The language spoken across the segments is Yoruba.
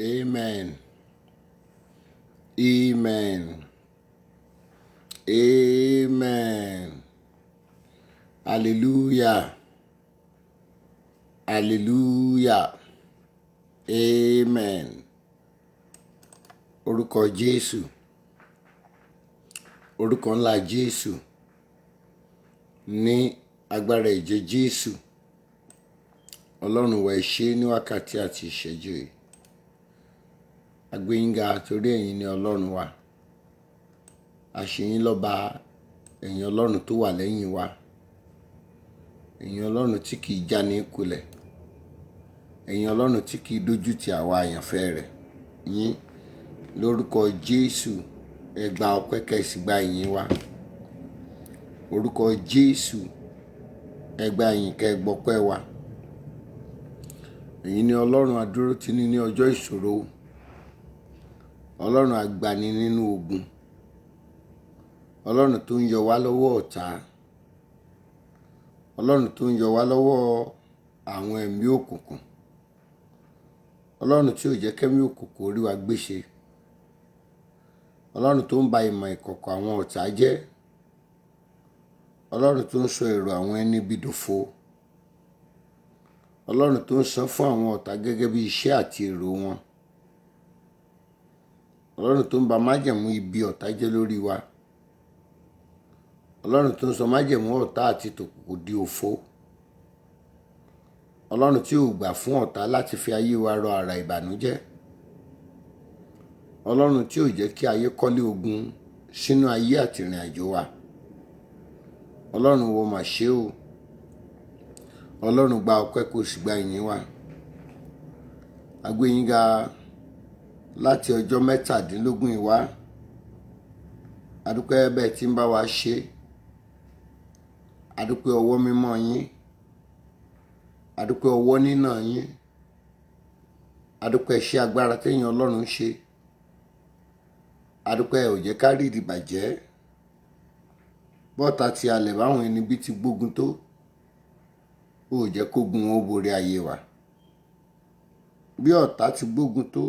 Amen. Amen. Amen. Hallelujah. Hallelujah. Amen. Orúkọ Jésù. Orúkọ ńlá Jésù. Ní agbára ẹ̀jẹ̀ Jésù. Ọlọ́run wa ẹ ṣé ní wákàtí àti ìṣẹ́jú yìí. A gbé yín ga torí ẹ̀yin ni Ọlọ́run wa. A ṣe yín lọ́ba, ẹ̀yin Ọlọ́run tó wà lẹ́yìn wa. Ẹ̀yin Ọlọ́run tí kìí já ní kulẹ̀. Ẹ̀yin Ọlọ́run tí kìí dójú tì àwa àyànfẹ́ rẹ̀. Yín lórúkọ Jésù ẹ gba ọpẹ́ kẹ́sì gba ìyìn wa. Orúkọ Jésù ẹ gba ìyìn kẹ́ gbọpẹ́ wa. Ẹ̀yin ni Ọlọ́run adúrótini ní ọjọ́ ìṣòro. Ọlọ́run agbani nínú ogun. Ọlọ́run tó ń yọ wá lọ́wọ́ ọ̀tá. Ọlọ́run tó ń yọ wá lọ́wọ́ àwọn ẹ̀mí òkùnkùn. Ọlọ́run tí ò jẹ́ kẹ́mí òkùnkùn orí wa gbéṣe. Ọlọ́run tó ń ba ìmọ̀ ìkọ̀kọ̀ àwọn ọ̀tá jẹ́. Ọlọ́run tó ń sọ èrò àwọn ẹni bí dòfo. Ọlọ́run tó ń san fún àwọn ọ̀tá gẹ́gẹ́ bí iṣẹ́ àti èrò wọn. Ọlọ́run tó ń ba májẹ̀mú ibi ọ̀tá jẹ́ lórí wa. Ọlọ́run tó ń sọ májẹ̀mú ọ̀tá àti tòkùnkùn di òfo. Ọlọ́run tí ò gbà fún ọ̀tá láti fi ayé wa rọ àrà ìbànújẹ́. Ọlọ́run tí ò jẹ́ kí ayé kọ́lé ogun sínú ayé àti ìrìn àjò wa. Ọlọ́run wo mà ṣe o. Ọlọ́run gba ọpẹ́ kó sì gba ìyìn wa. A gbé yín ga láti ọjọ́ 17 ìwá. A dúpẹ́ bẹ́ẹ̀ tí ń bá wa ṣe. A dúpẹ́ ọwọ́ mímọ́ yín. A dúpẹ́ ọwọ́ nínà yín. A dúpẹ́ iṣẹ́ agbára téèyàn Ọlọ́run ń ṣe. A dúpẹ́ ò jẹ́ ká rí ìdìbàjẹ́. Bọ́ta ti alẹ̀ báwọn ẹni bí ti gbógun tó. Ó jẹ́ kógun wọn ó borí ayé wa. Bí ọ̀tá ti gbógun tó.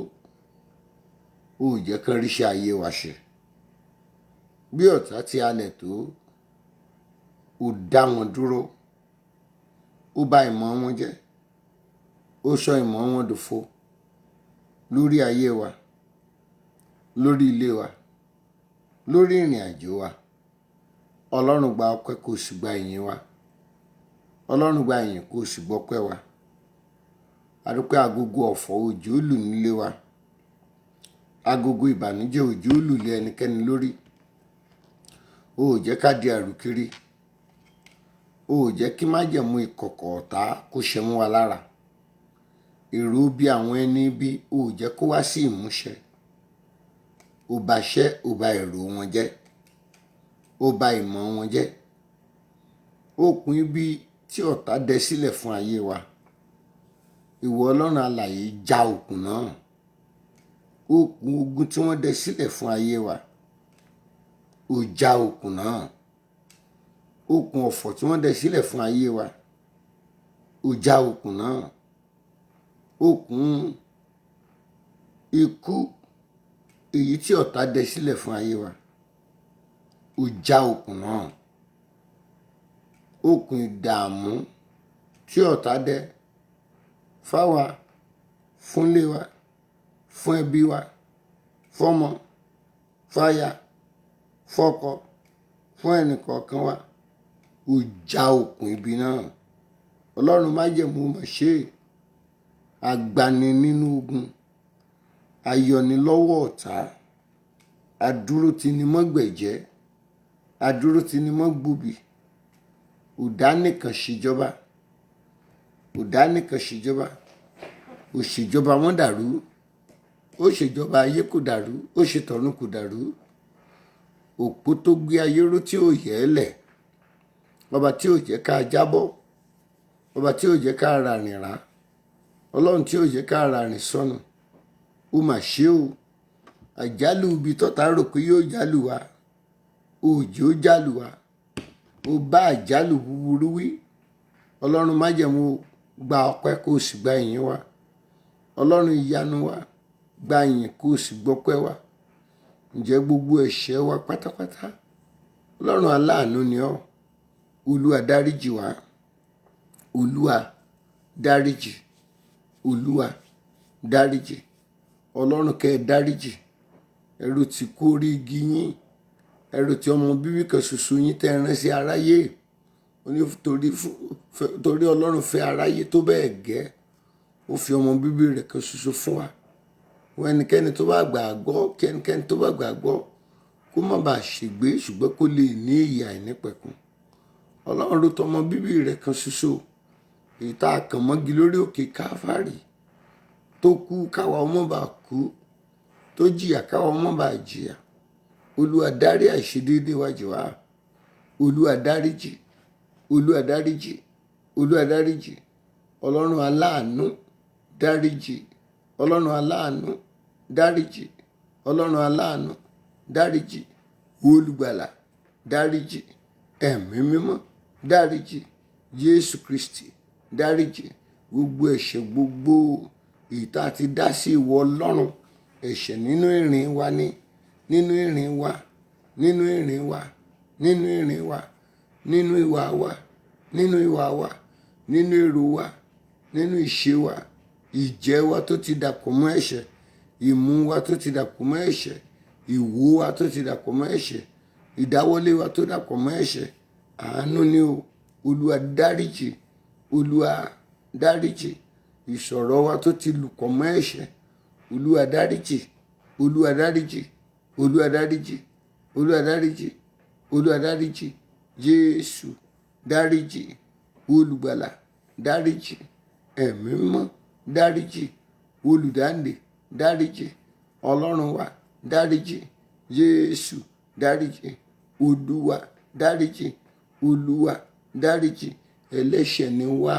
Ó jẹ́ kán ríṣẹ́ ayé wa ṣe. Bí ọ̀tá ti alẹ̀ tó. Ó dá wọn dúró. Ó bà ìmọ̀ wọn jẹ́. Ó sọ ìmọ̀ wọn dòfo. Lórí ayé wa. Lórí ilé wa. Lórí ìrìn àjò wa. Ọlọ́run gba ọpẹ́ kó sì gba ìyìn wa. Ọlọ́run gba ìyìn kó sì gbọpẹ́ wa. A dúpẹ́ agogo ọ̀fọ̀ òjò lù nílé wa. Agogo ìbànújẹ́ òjò lù lé ẹnikẹ́ni lórí. Ó jẹ́ ká di àrùkiri. Ó jẹ́ kí májẹ̀mú ìkọ̀kọ̀ ọ̀tá kó ṣẹ mọ́ wa lára. Èrò bí àwọn ẹni bí ó jẹ́ kó wá sí ìmúṣẹ. Ó ba iṣẹ́, ó ba èrò wọn jẹ́. Ó ba ìmọ̀ wọn jẹ́. Òkun ibi tí ọ̀tá dẹ sílẹ̀ fún ayé wa. Ìwọ Ọlọ́run alààyè já òkun náà. Òkun ogun tí wọ́n dẹ sílẹ̀ fún ayé wa. Ó já òkun náà. Òkun ọ̀fọ̀ tí wọ́n dẹ sílẹ̀ fún ayé wa. Ó já òkun náà. Òkun ikú èyí tí ọ̀tá dẹ sílẹ̀ fún ayé wa. Ó já òkun náà. Òkun ìdààmú tí ọ̀tá dẹ fáwa, fúnlé wa, fún ẹbí wa, fọ́mọ, fáya, fọ́kọ, fún ẹnìkọ̀ọ̀kan wa. Ó já òkun ibi náà. Ọlọ́run májẹ̀mú mà ṣe. Agbani nínú ogun. Ayọni lọ́wọ́ ọ̀tá. Adúrótini mọ́ gbẹ̀jẹ́. Adúrótini mọ́ gbòbì. Ó dá nìkan ṣèjọba. Ó dá nìkan ṣèjọba. Ó ṣèjọba wọn dàrú. Ó ṣèjọba ayé kò dàrú. Ó ṣètọ̀run kò dàrú. Òpó tó gbé ayé ró tí ò yẹ̀ ẹ́ lẹ̀. Ọba tí ò jẹ́ ká jábọ́. Ọba tí ò jẹ́ ká rárìn rá. Ọlọ́run tí ò jẹ́ ká rárìn sọnù. Ó mà ṣe o. Àjálù ibi tọ́ta rò pé yóò jálù wa. Òjò jálù wa. Ó bá àjálù búburú wí. Ọlọ́run májẹ̀mú gba ọpẹ́ kó sì gba ìyìn wa. Ọlọ́run ìyanu wa. gba ìyìn kó o sì gbọ́pẹ́ wa. Ǹjẹ́ gbogbo ẹ̀ṣẹ̀ wa pátápátá Ọlọ́run aláàánú ni ọ́. Olúwa dáríjì wá. Olúwa dáríjì. Olúwa dáríjì. Ọlọ́run kẹ́ ẹ dáríjì. Ẹrù tí kú orí igi yín, ẹrù tí ọmọ bíbí kan ṣoṣo yín tẹ́ ẹ rán sí aráyé. Torí Ọlọ́run fẹ́ aráyé tó bẹ́ẹ̀ gẹ́, ó fi ọmọ bíbí rẹ̀ kan ṣoṣo fún wa. Ẹnikẹ́ni tó bá gbàgbọ́, kẹ́nikẹ́ni tó bá gbàgbọ́ kó má bàa ṣègbé ṣùgbọ́n kó lè ní ìyè àìnípẹ̀kun. Ọlọ́run ló tọmọ bíbí rẹ̀ kan ṣoṣo, èyí tá a kàn mọ́gi lórí òkè Káfárì, tó kú káwa ọmọ bá kú, tó jìyà káwa ọmọ bá jìyà. Olúwa dárí àìṣedéédé wa jì wá. Olúwa dáríjì. Olúwa dáríjì. Olúwa dáríjì. Ọlọ́run aláàánú dáríjì. Ọlọ́run aláàánú dáríjì. Ọlọ́run aláàánú dáríjì. Olùgbàlà dáríjì. Ẹ̀mí mímọ́ dáríjì. Jésù Kristi dáríjì. Gbogbo ẹ̀ṣẹ̀ gbogbo èyí tá a ti dá sí ìwọ Ọlọ́run, ẹ̀ṣẹ̀ nínú ìrìn wa ni, nínú ìrìn wa, nínú ìrìn wa, nínú ìrìn wa, nínú ìwà wa, nínú ìwà wa, nínú èrò wa, nínú ìṣe wa, ìjẹ wa tó ti dàpọ̀ mọ́ ẹ̀ṣẹ̀, ìmú wa tó ti dàpọ̀ mọ́ ẹ̀ṣẹ̀, ìwò wa tó ti dàpọ̀ mọ́ ẹ̀ṣẹ̀, ìdáwọ́lé wa tó dàpọ̀ mọ́ ẹ̀ṣẹ̀. Àánú ni o. Olúwa dáríjì. Olúwa dáríjì. Ìṣọ̀rọ̀ wa tó ti lùpọ̀ mọ́ ẹ̀ṣẹ̀, Olúwa dáríjì. Olúwa dáríjì. Olúwa dáríjì. Olúwa dáríjì. Olúwa dáríjì. Jésù dáríjì. Olùgbàlà dáríjì. Ẹ̀mí mímọ́ dáríjì. Olùdáǹdè dáríjì. Ọlọ́run wa dáríjì. Jésù dáríjì. Olúwa dáríjì. Olúwa dáríjì. Ẹlẹ́ṣẹ̀ ni wá.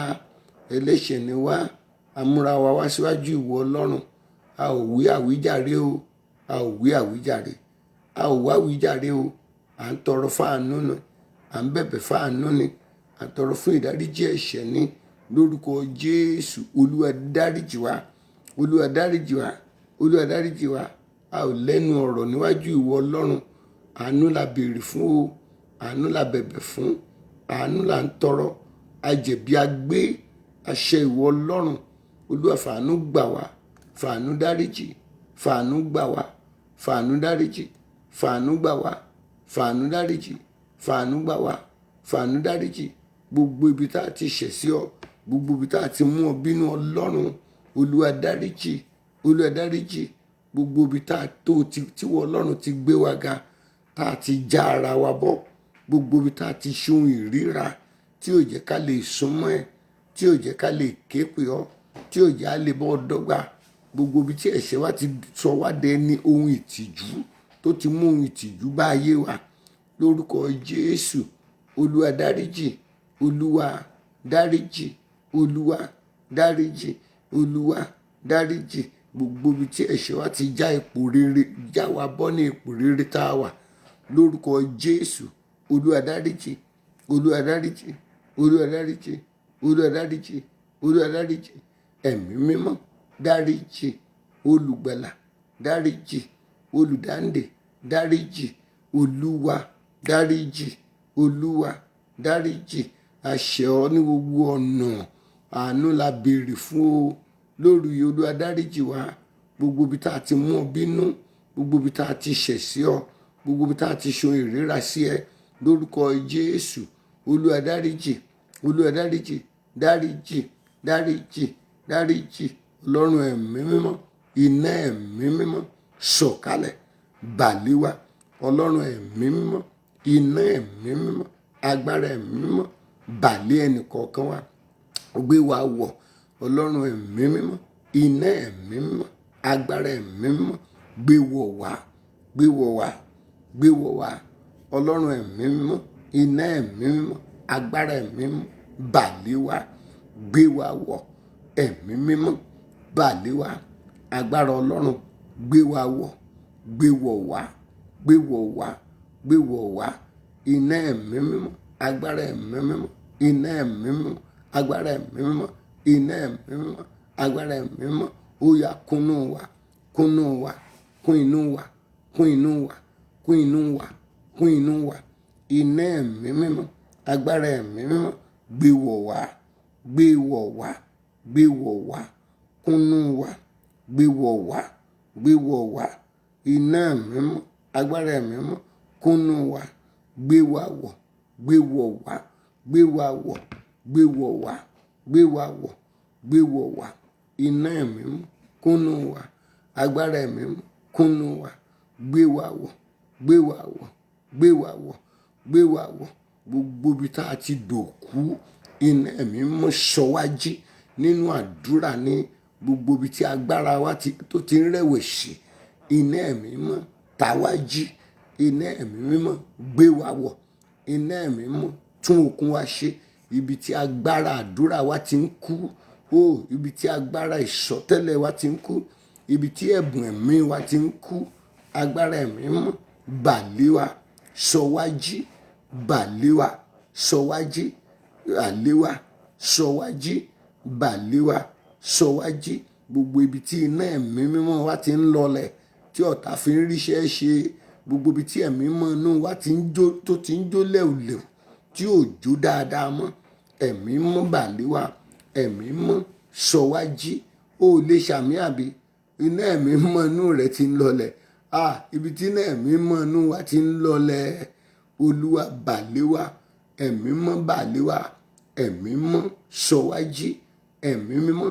Ẹlẹ́ṣẹ̀ ni wá. Amúra wa wá síwájú ìwọ Ọlọ́run. A ò wí àwíjàre o. A ò wí àwíjàre. A ò wá àwíjàre o. À ń tọrọ fáànú ni. À ń bẹ̀bẹ̀ fáànú ni. À ń tọrọ fún ìdáríjì ẹ̀ṣẹ̀ ni. Lórúkọ Jésù, Olúwa dáríjì wá. Olúwa dáríjì wá. Olúwa dáríjì wá. A ò lẹ́nu ọ̀rọ̀ níwájú ìwọ Ọlọ́run. Àánú la béèrè fún o. Àánú la bẹ̀bẹ̀ fún. Àánú la ń tọrọ. A jẹ̀bi a gbé àṣẹ ìwọ Ọlọ́run. Olúwa fàánú gbà wá. Fàánú dáríjì. Fàánú gbà wá. Fàánú dáríjì. Fàánú gbà wá. Fàánú dáríjì. Fàánú gbà wá. Fàánú dáríjì. Gbogbo ibi tá a ti ṣẹ̀ sí ọ, gbogbo ibi tá a ti mú ọ bínú Ọlọ́run, Olúwa dáríjì. Olúwa dáríjì. Gbogbo ibi tá a tó tíwọ Ọlọ́run ti gbé wa ga, tá a ti já ara wa bọ́, gbogbo ibi tá a ti ṣe ohun ìríra tí ò jẹ́ ká lè súnmọ́ ẹ, tí ò jẹ́ ká lè ké pè ọ́, tí ò jẹ́ á lè bọ́ ọ dọ́gba, gbogbo ibi tí ẹ̀ṣẹ̀ wa ti sọ wá dẹ ní ohun ìtìjú, tó ti mú ohun ìtìjú bá ayé wa, lórúkọ Jésù, Olúwa dáríjì. Olúwa dáríjì. Olúwa dáríjì. Olúwa dáríjì. Gbogbo ibi tí ẹ̀ṣẹ̀ wa ti já ipò rere, já wa bọ́ ní ipò rere tá a wà, lórúkọ Jésù, Olúwa dáríjì. Olúwa dáríjì. Olúwa dáríjì. Olúwa dáríjì. Olúwa dáríjì. Ẹ̀mí mímọ́ dáríjì. Olùgbàlà dáríjì. Olùdáǹdè dáríjì. Olúwa dáríjì. Olúwa dáríjì. Àṣẹ ọ ní gbogbo ọ̀nà. Àánú la béèrè fún o. Lórí Olúwa dáríjì wá. Gbogbo ibi tá a ti mú ọ bínú, gbogbo ibi tá a ti ṣẹ̀ sí ọ, gbogbo ibi tá a ti ṣe ìríra sí ẹ, lórúkọ Jésù, Olúwa dáríjì. Olúwa dáríjì. Dáríjì. Dáríjì. Dáríjì. Ọlọ́run ẹ̀mí mímọ́, iná ẹ̀mí mímọ́ sọ̀kalẹ̀ bà lé wa. Ọlọ́run ẹ̀mí mímọ́, iná ẹ̀mí mímọ́, agbára ẹ̀mí mímọ́ bà lé ẹnì kọ̀ọ̀kan wa. Gbé wa wọ̀. Ọlọ́run ẹ̀mí mímọ́, iná ẹ̀mí mímọ́, agbára ẹ̀mí mímọ́ gbé wọ̀ wá. Gbé wọ̀ wá. Gbé wọ̀ wá. Ọlọ́run ẹ̀mí mímọ́, iná ẹ̀mí mímọ́, agbára ẹ̀mí mímọ́ bà lé wa. Gbé wa wọ̀. Ẹ̀mí mímọ́ bà lé wa. Agbára Ọlọ́run gbé wa wọ̀. Gbé wọ̀ wá. Gbé wọ̀ wá. Gbé wọ̀ wá. Iná ẹ̀mí mímọ́, agbára ẹ̀mí mímọ́, iná ẹ̀mí mímọ́, agbára ẹ̀mí mímọ́, iná ẹ̀mí mímọ́, agbára ẹ̀mí mímọ́, ó yá kúnnú wa. kúnnú wa, kún inú wa, kún inú wa, kún inú wa, kún inú wa. Iná ẹ̀mí mímọ́, agbára ẹ̀mí mímọ́, gbé wọ̀ wá, gbé wọ̀ wá, gbé wọ̀ wá, kúnnú wa, gbé wọ̀ wá, gbé wọ̀ wá. Iná ẹ̀mí mímọ́, agbára ẹ̀mí mímọ́, kúnnú wa, gbé wa wọ̀, gbé wọ̀ wá, gbé wa wọ̀, gbé wọ̀ wá, gbé wa wọ̀, gbé wọ̀ wá. Iná ẹ̀mí mímọ́, kúnnú wa, agbára ẹ̀mí mímọ́, kúnnú wa, gbé wa wọ̀, gbé wa wọ̀, gbé wa wọ̀, gbé wa wọ̀. Gbogbo ibi tá a ti dòkú, iná ẹ̀mí mímọ́ sọ wá jí nínú àdúrà ní gbogbo ibi tí agbára wa tó ti ń rẹ̀wẹ̀sì. Iná ẹ̀mí mímọ́ ta wá jí, iná ẹ̀mí mímọ́ gbé wa wọ̀, iná ẹ̀mí mímọ́ tún okun wa ṣe. Ibi tí agbára àdúrà wa ti ń kú, ibi tí agbára ìsọtẹ́lẹ̀ wa ti ń kú, ibi tí ẹ̀bùn ẹ̀mí wa ti ń kú, agbára ẹ̀mí mímọ́ bà lé wa, sọ wá jí, bà lé wa, sọ wá jí, bà lé wa, sọ wá jí, bà lé wa, sọ wá jí. Gbogbo ibi tí iná ẹ̀mí mímọ́ wa ti ń lọlẹ̀, tí ọ̀tá fi ń ríṣẹ́ ṣe, gbogbo ibi tí ẹ̀mí mímọ́ inú wa ti ń jó, tó ti ń jó lẹ́wùlẹ́wù, tí ò jó dáadáa mọ́, ẹ̀mí mímọ́ bà lé wa, ẹ̀mí mímọ́ sọ wá jí. Ó lè ṣàmì àbí iná ẹ̀mí mímọ́ inú rẹ̀ ti ń lọlẹ̀. Ibi tí iná ẹ̀mí mímọ́ inú wa ti ń lọlẹ̀, Olúwa bà lé wa, ẹ̀mí mímọ́ bà lé wa, ẹ̀mí mímọ́ sọ wá jí, ẹ̀mí mímọ́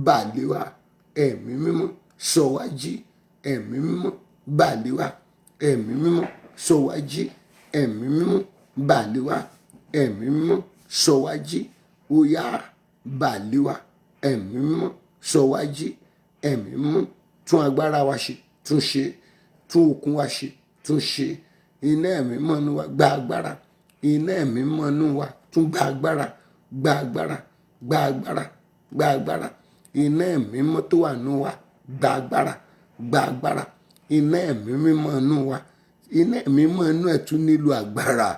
bà lé wa, ẹ̀mí mímọ́ sọ wá jí, ẹ̀mí mímọ́ bà lé wa, ẹ̀mí mímọ́ sọ wá jí, ẹ̀mí mímọ́ bà lé wa, ẹ̀mí mímọ́ sọ wá jí. Ó yá bà lé wa, ẹ̀mí mímọ́ sọ wá jí, ẹ̀mí mímọ́ tún agbára wa ṣe, tún ṣe, tún okun wa ṣe, tún ṣe. Iná ẹ̀mí mímọ́ inú wa gba agbára, iná ẹ̀mí mímọ́ inú wa tún gba agbára, gba agbára, gba agbára, gba agbára. Iná ẹ̀mí mímọ́ tó wà nínú wa gba agbára, gba agbára. Iná ẹ̀mí mímọ́ inú wa, iná ẹ̀mí mímọ́ inú ẹ̀ tún nílò agbára.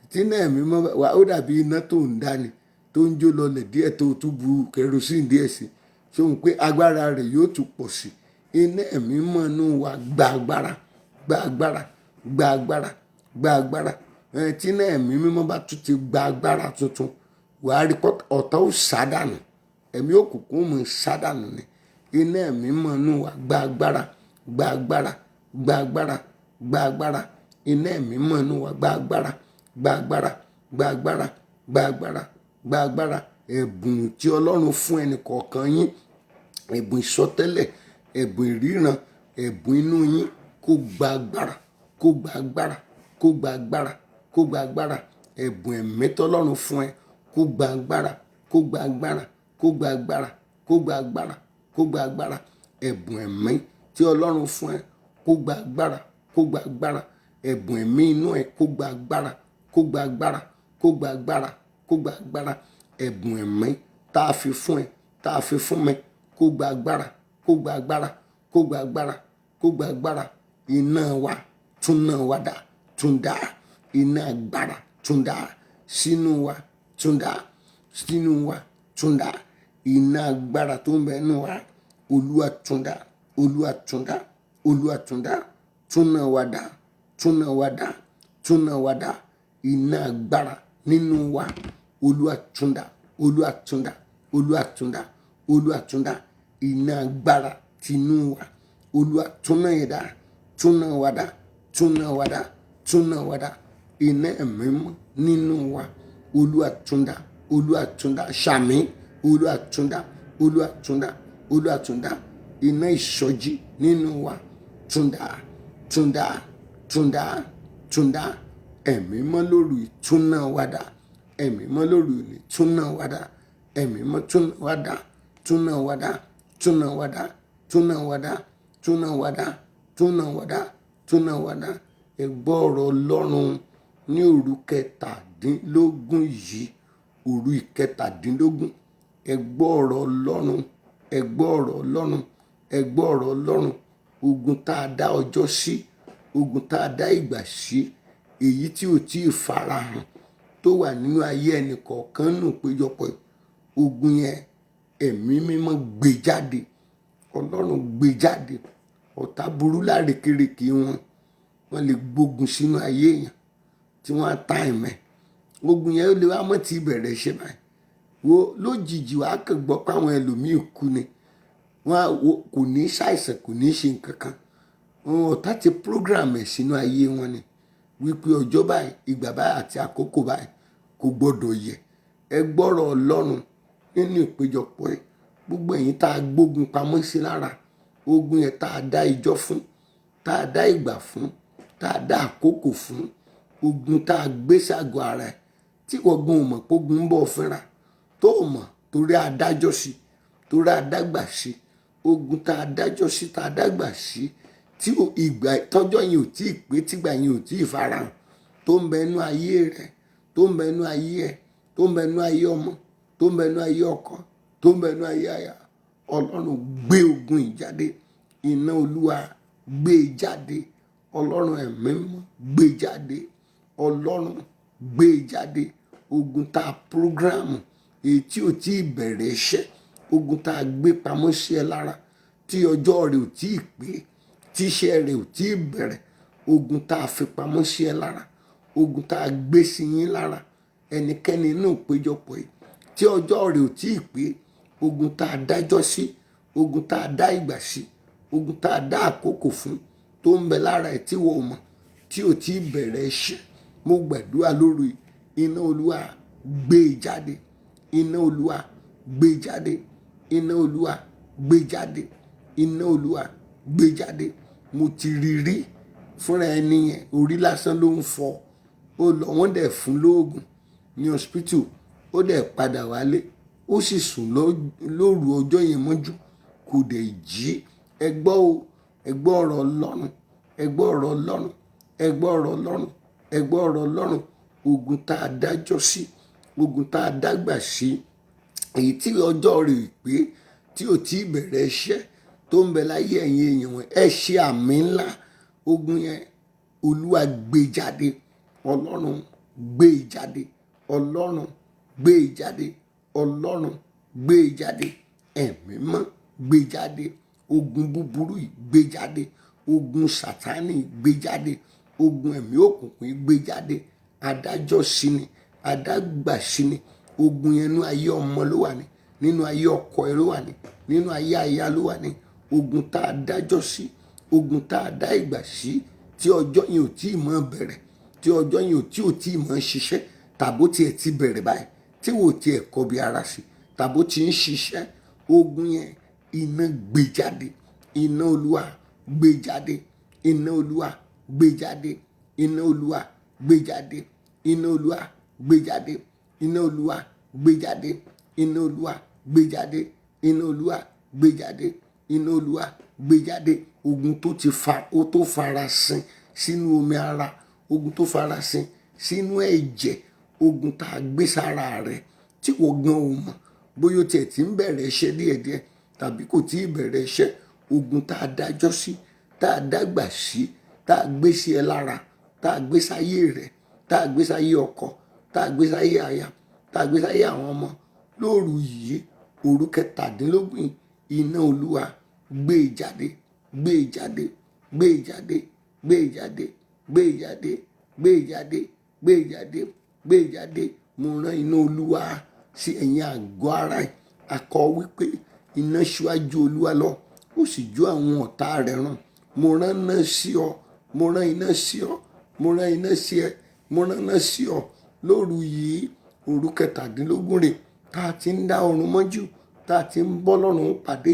Tí iná ẹ̀mí mímọ́ wa, ó dàbí iná tó ń dání, tó ń jó lọlẹ̀ díẹ̀, tó tún bu kẹrosíìnì díẹ̀ sí, ṣé òun pé agbára rẹ̀ yóò tún pọ̀ sí. Iná ẹ̀mí mímọ́ inú wa gba agbára, gba agbára, gba agbára, gba agbára. Tí iná ẹ̀mí mímọ́ bá tún ti gba agbára tuntun, wàá rí ọ̀tá ó sádànù, ẹ̀mí òkùnkùn mọ̀ sádànù ni. Iná ẹ̀mí mímọ́ inú wa gba agbára, gba agbára, gba agbára, gba agbára. Iná ẹ̀mí mímọ́ inú wa gba agbára, gba agbára, gba agbára, gba agbára, gba agbára. Ẹ̀bùn tí Ọlọ́run fún ẹnì kọ̀ọ̀kan yín, ẹ̀bùn ìsọtẹ́lẹ̀, ẹ̀bùn ìríran, ẹ̀bùn inú yín kó gba agbára, kó gba agbára, kó gba agbára, kó gba agbára. Ẹ̀bùn ẹ̀mí tọ́lọ́run fún ẹ kó gba agbára, kó gba agbára, kó gba agbára, kó gba agbára, kó gba agbára. Ẹ̀bùn ẹ̀mí tí Ọlọ́run fún ẹ kó gba agbára, kó gba agbára. Ẹ̀bùn ẹ̀mí inú ẹ kó gba agbára, kó gba agbára, kó gba agbára, kó gba agbára. Ẹ̀bùn ẹ̀mí tá a fi fún ẹ, tá a fi fún mi, kó gba agbára, kó gba agbára, kó gba agbára, kó gba agbára. Iná wa tún náà wá dá, tún dá. Iná agbára tún dá sínú wa, tún dá sínú wa, tún dá. Iná agbára tó ń bẹ nínú wa, Olúwa tún dá, Olúwa tún dá, Olúwa tún dá. Tún náà wá dá, tún náà wá dá, tún náà wá dá. Iná agbára nínú wa, Olúwa tún dá, Olúwa tún dá, Olúwa tún dá, Olúwa tún dá. Iná agbára tinú wa, Olúwa tún náà yẹ dá, tún náà wá dá, tún náà wá dá, tún náà wá dá. Iná ẹ̀mí mímọ́ nínú wa, Olúwa tún dá, Olúwa tún dá. Ṣàmì, Olúwa tún dá, Olúwa tún dá, Olúwa tún dá. Iná ìsọjí nínú wa, tún dá, tún dá, tún dá, tún dá. Ẹ̀mí mímọ́ lóru tún náà wá dá, ẹ̀mí mímọ́ lóru ni tún náà wá dá, ẹ̀mí mímọ́ tún náà wá dá, tún náà wá dá, tún náà wá dá, tún náà wá dá, tún náà wá dá, tún náà wá dá, tún náà wá dá. Ẹ gbọ́ ọ̀rọ̀ Ọlọ́run ní òru kẹtàdínlógún yìí, òru ìkẹtàdínlógún. Ẹ gbọ́ ọ̀rọ̀ Ọlọ́run, ẹ gbọ́ ọ̀rọ̀ Ọlọ́run, ẹ gbọ́ ọ̀rọ̀ Ọlọ́run. Ogun tá a dá ọjọ́ sí, ogun tá a dá ìgbà sí, èyí tí ò tí ì farahàn tó wà nínú ayé ẹnì kọ̀ọ̀kan nù péjọpọ̀. Ogun yẹn ẹ̀mí mímọ́ gbé jáde, Ọlọ́run gbé jáde. Ọ̀tá burú lárékérekè wọn, wọ́n lè gbógun sínú ayé èèyàn tí wọ́n á tá ìmẹ́. Ogun yẹn ó lè wá mọ́ ti bẹ̀rẹ̀ iṣẹ́ báyìí. Wo lójijì wàá kàn gbọ́ pé àwọn ẹlòmíì kú ni. Kò ní ṣàìsàn, kò ní ṣe nǹkan kan. Ọ̀tá ti program ẹ̀ sínú ayé wọn ni wípé ọjọ́ báyìí, ìgbà báyìí àti àkókò báyìí kò gbọdọ̀ yẹ̀. Ẹ gbọ́rọ̀ Ọlọ́run nínú ìpéjọpọ̀ yìí. Gbogbo ẹ̀yin tá a gbógun pamọ́ sí lára, ogun yẹn tá a dá ijọ́ fún, tá a dá ìgbà fún, tá a dá àkókò fún, ogun tá a gbé ságọ́ ara ẹ̀ tí ọgbọ́n ò mọ̀ pé ogun ń bọ̀ fínra tó mọ̀ torí adájọ́ sí, torí adágbà sí, ogun tá a dájọ́ sí, tá a dágbà sí, tí ìgbà tọ́jọ́ yẹn ò tí ì pé, tígbà yẹn ò tí ì farahàn, tó ń bẹ inú ayé rẹ̀, tó ń bẹ inú ayé ẹ̀, tó ń bẹ inú ayé ọmọ, tó ń bẹ inú ayé ọkọ, tó ń bẹ inú ayé aya. Ọlọ́run gbé ogun ìjáde. Iná Olúwa gbé jáde. Ọlọ́run ẹ̀mí mímọ́ gbé jáde. Ọlọ́run gbé jáde. Ogun tá a prógráàmù èyí tí ò tí ì bẹ̀rẹ̀ iṣẹ́, ogun tá a gbé pamọ́ sí ẹ lára tí ọjọ́ rẹ̀ ò tí ì pé, tí iṣẹ́ rẹ̀ ò tí ì bẹ̀rẹ̀, ogun tá a fi pamọ́ sí ẹ lára, ogun tá a gbé sí yín lára, ẹnikẹ́ni inú ìpéjọpọ̀ yìí tí ọjọ́ rẹ̀ ò tí ì pé, ogun tá a dájọ́ sí, ogun tá a dá ìgbà sí, ogun tá a dá àkókò fún tó ń bẹ lára ẹ̀ tí wọ́n mọ̀, tí ò tí ì bẹ̀rẹ̀ iṣẹ́. Mo gbàdúrà lórí iná Olúwa gbé jáde. Iná Olúwa gbé jáde. Iná Olúwa gbé jáde. Iná Olúwa gbé jáde. Mo ti rí fúnra ẹni yẹn, orí lásán ló ń fọ́. Ó lọ wọ́n dẹ̀ fún lóògùn ní hospital, ó dẹ̀ padà wálé, ó sì sùn lóru ọjọ́ yẹn mọ́jú, kò dẹ̀ jí. Ẹ gbọ́ o, ẹ gbọ́ ọ̀rọ̀ Ọlọ́run, ẹ gbọ́ ọ̀rọ̀ Ọlọ́run, ẹ gbọ́ ọ̀rọ̀ Ọlọ́run, ẹ gbọ́ ọ̀rọ̀ Ọlọ́run. Ogun tá a dájọ́ sí, ogun tá a dágbà sí, èyí tí ọjọ́ rẹ̀ pé, tí ò tí ì bẹ̀rẹ̀ iṣẹ́, tó ń bẹ láyé ẹ̀yin èèyàn wọn, ẹ ṣe àmì ńlá. Ogun yẹn Olúwa gbé jáde. Ọlọ́run gbé jáde. Ọlọ́run gbé jáde. Ọlọ́run gbé jáde. Ẹ̀mí mọ́ gbé jáde. Ogun búburú yìí gbé jáde. Ogun Sátánì gbé jáde. Ogun ẹ̀mí òkùnkùn gbé jáde. Adájọ́ sí ni, adágbà sí ni. Ogun yẹn nínú ayé ọmọ ló wà ní, nínú ayé ọkọ ẹ ló wà ní, nínú ayé aya ló wà ní. Ogun tá a dájọ́ sí, ogun tá a dá ìgbà sí, tí ọjọ́ yẹn ò tí ì mọ́ bẹ̀rẹ̀, tí ọjọ́ yẹn ò tí ì mọ́ ṣiṣẹ́, tàbó tiẹ̀ ti bẹ̀rẹ̀ báyìí, tí wò tiẹ̀ kọ́ bí ara sí, tàbó ti ń ṣiṣẹ́. Ogun yẹn iná gbé jáde. Iná Olúwa gbé jáde. Iná Olúwa gbé jáde. Iná Olúwa gbé jáde. Iná Olúwa gbé jáde. Iná Olúwa gbé jáde. Iná Olúwa gbé jáde. Iná Olúwa gbé jáde. Iná Olúwa gbé jáde. Ogun tó ti tó farasin sínú omi ara, ogun tó farasin sínú ẹ̀jẹ̀, ogun tá a gbé sára rẹ̀ tí wọ́n gan ò mọ̀ bóyá ó tiẹ̀ ti ń bẹ̀rẹ̀ iṣẹ́ díẹ̀díẹ̀ tàbí kò tí ì bẹ̀rẹ̀ iṣẹ́. Ogun tá a dájọ́ sí, tá a dágbà sí, tá a gbé sí ẹ lára, tá a gbé sáyé rẹ̀, tá a gbé sáyé ọkọ, tá a gbé sáyé aya, tá a gbé sáyé àwọn ọmọ. Lóru yìí, òru kẹtàdínlógún, iná Olúwa gbé jáde. Gbé jáde. Gbé jáde. Gbé jáde. Gbé jáde. Gbé jáde. Gbé jáde. Gbé jáde. Mo rán iná Olúwa sí ẹ̀yin àgọ́ ara ẹ̀. Akọ wípé iná ṣíwájú Olúwa lọ, ó sì jó àwọn ọ̀tá rẹ̀ run. Mo rán iná sí ọ. Mo rán iná sí ọ. Mo rán iná sí ẹ. Mo rán iná sí ọ. Lóru yìí, òru kẹtàdínlógún rè, tá a ti ń dá ọ̀run mọ́jú, tá a ti ń bọ́ lọ́run pàdé.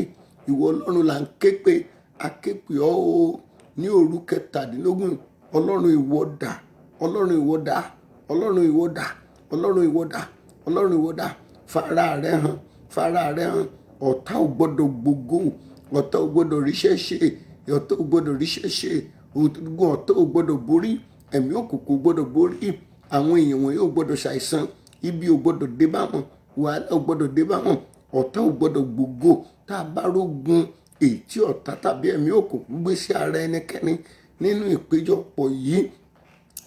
Ìwọ Ọlọ́run là ń ké pè. A ké pè ọ́ o ní òru kẹtàdínlógún. Ọlọ́run ìwọ dà. Ọlọ́run ìwọ dà. Ọlọ́run ìwọ dà. Ọlọ́run ìwọ dà. Ọlọ́run ìwọ dà. Fara rẹ hàn. Fara rẹ hàn. Ọ̀tá ò gbọ́dọ̀ gbogbo. Ọ̀tá ò gbọ́dọ̀ ríṣẹ́ ṣe. Ọ̀tá ò gbọ́dọ̀ ríṣẹ́ ṣe. Ogun ọ̀tá ò gbọ́dọ̀ borí. Ẹ̀mí òkùnkùn ò gbọ́dọ̀ borí. Àwọn èèyàn wọn yóò gbọ́dọ̀ ṣàìsàn. Ibi ò gbọ́dọ̀ dé bá wọn. Wàhálà ò gbọ́dọ̀ dé bá wọn. Ọ̀tá ò gbọ́dọ̀ gbogbo. Tá a bá rógun èyí tí ọ̀tá tàbí ẹ̀mí òkùnkùn gbé sí ara ẹnikẹ́ni nínú ìpéjọpọ̀ yìí,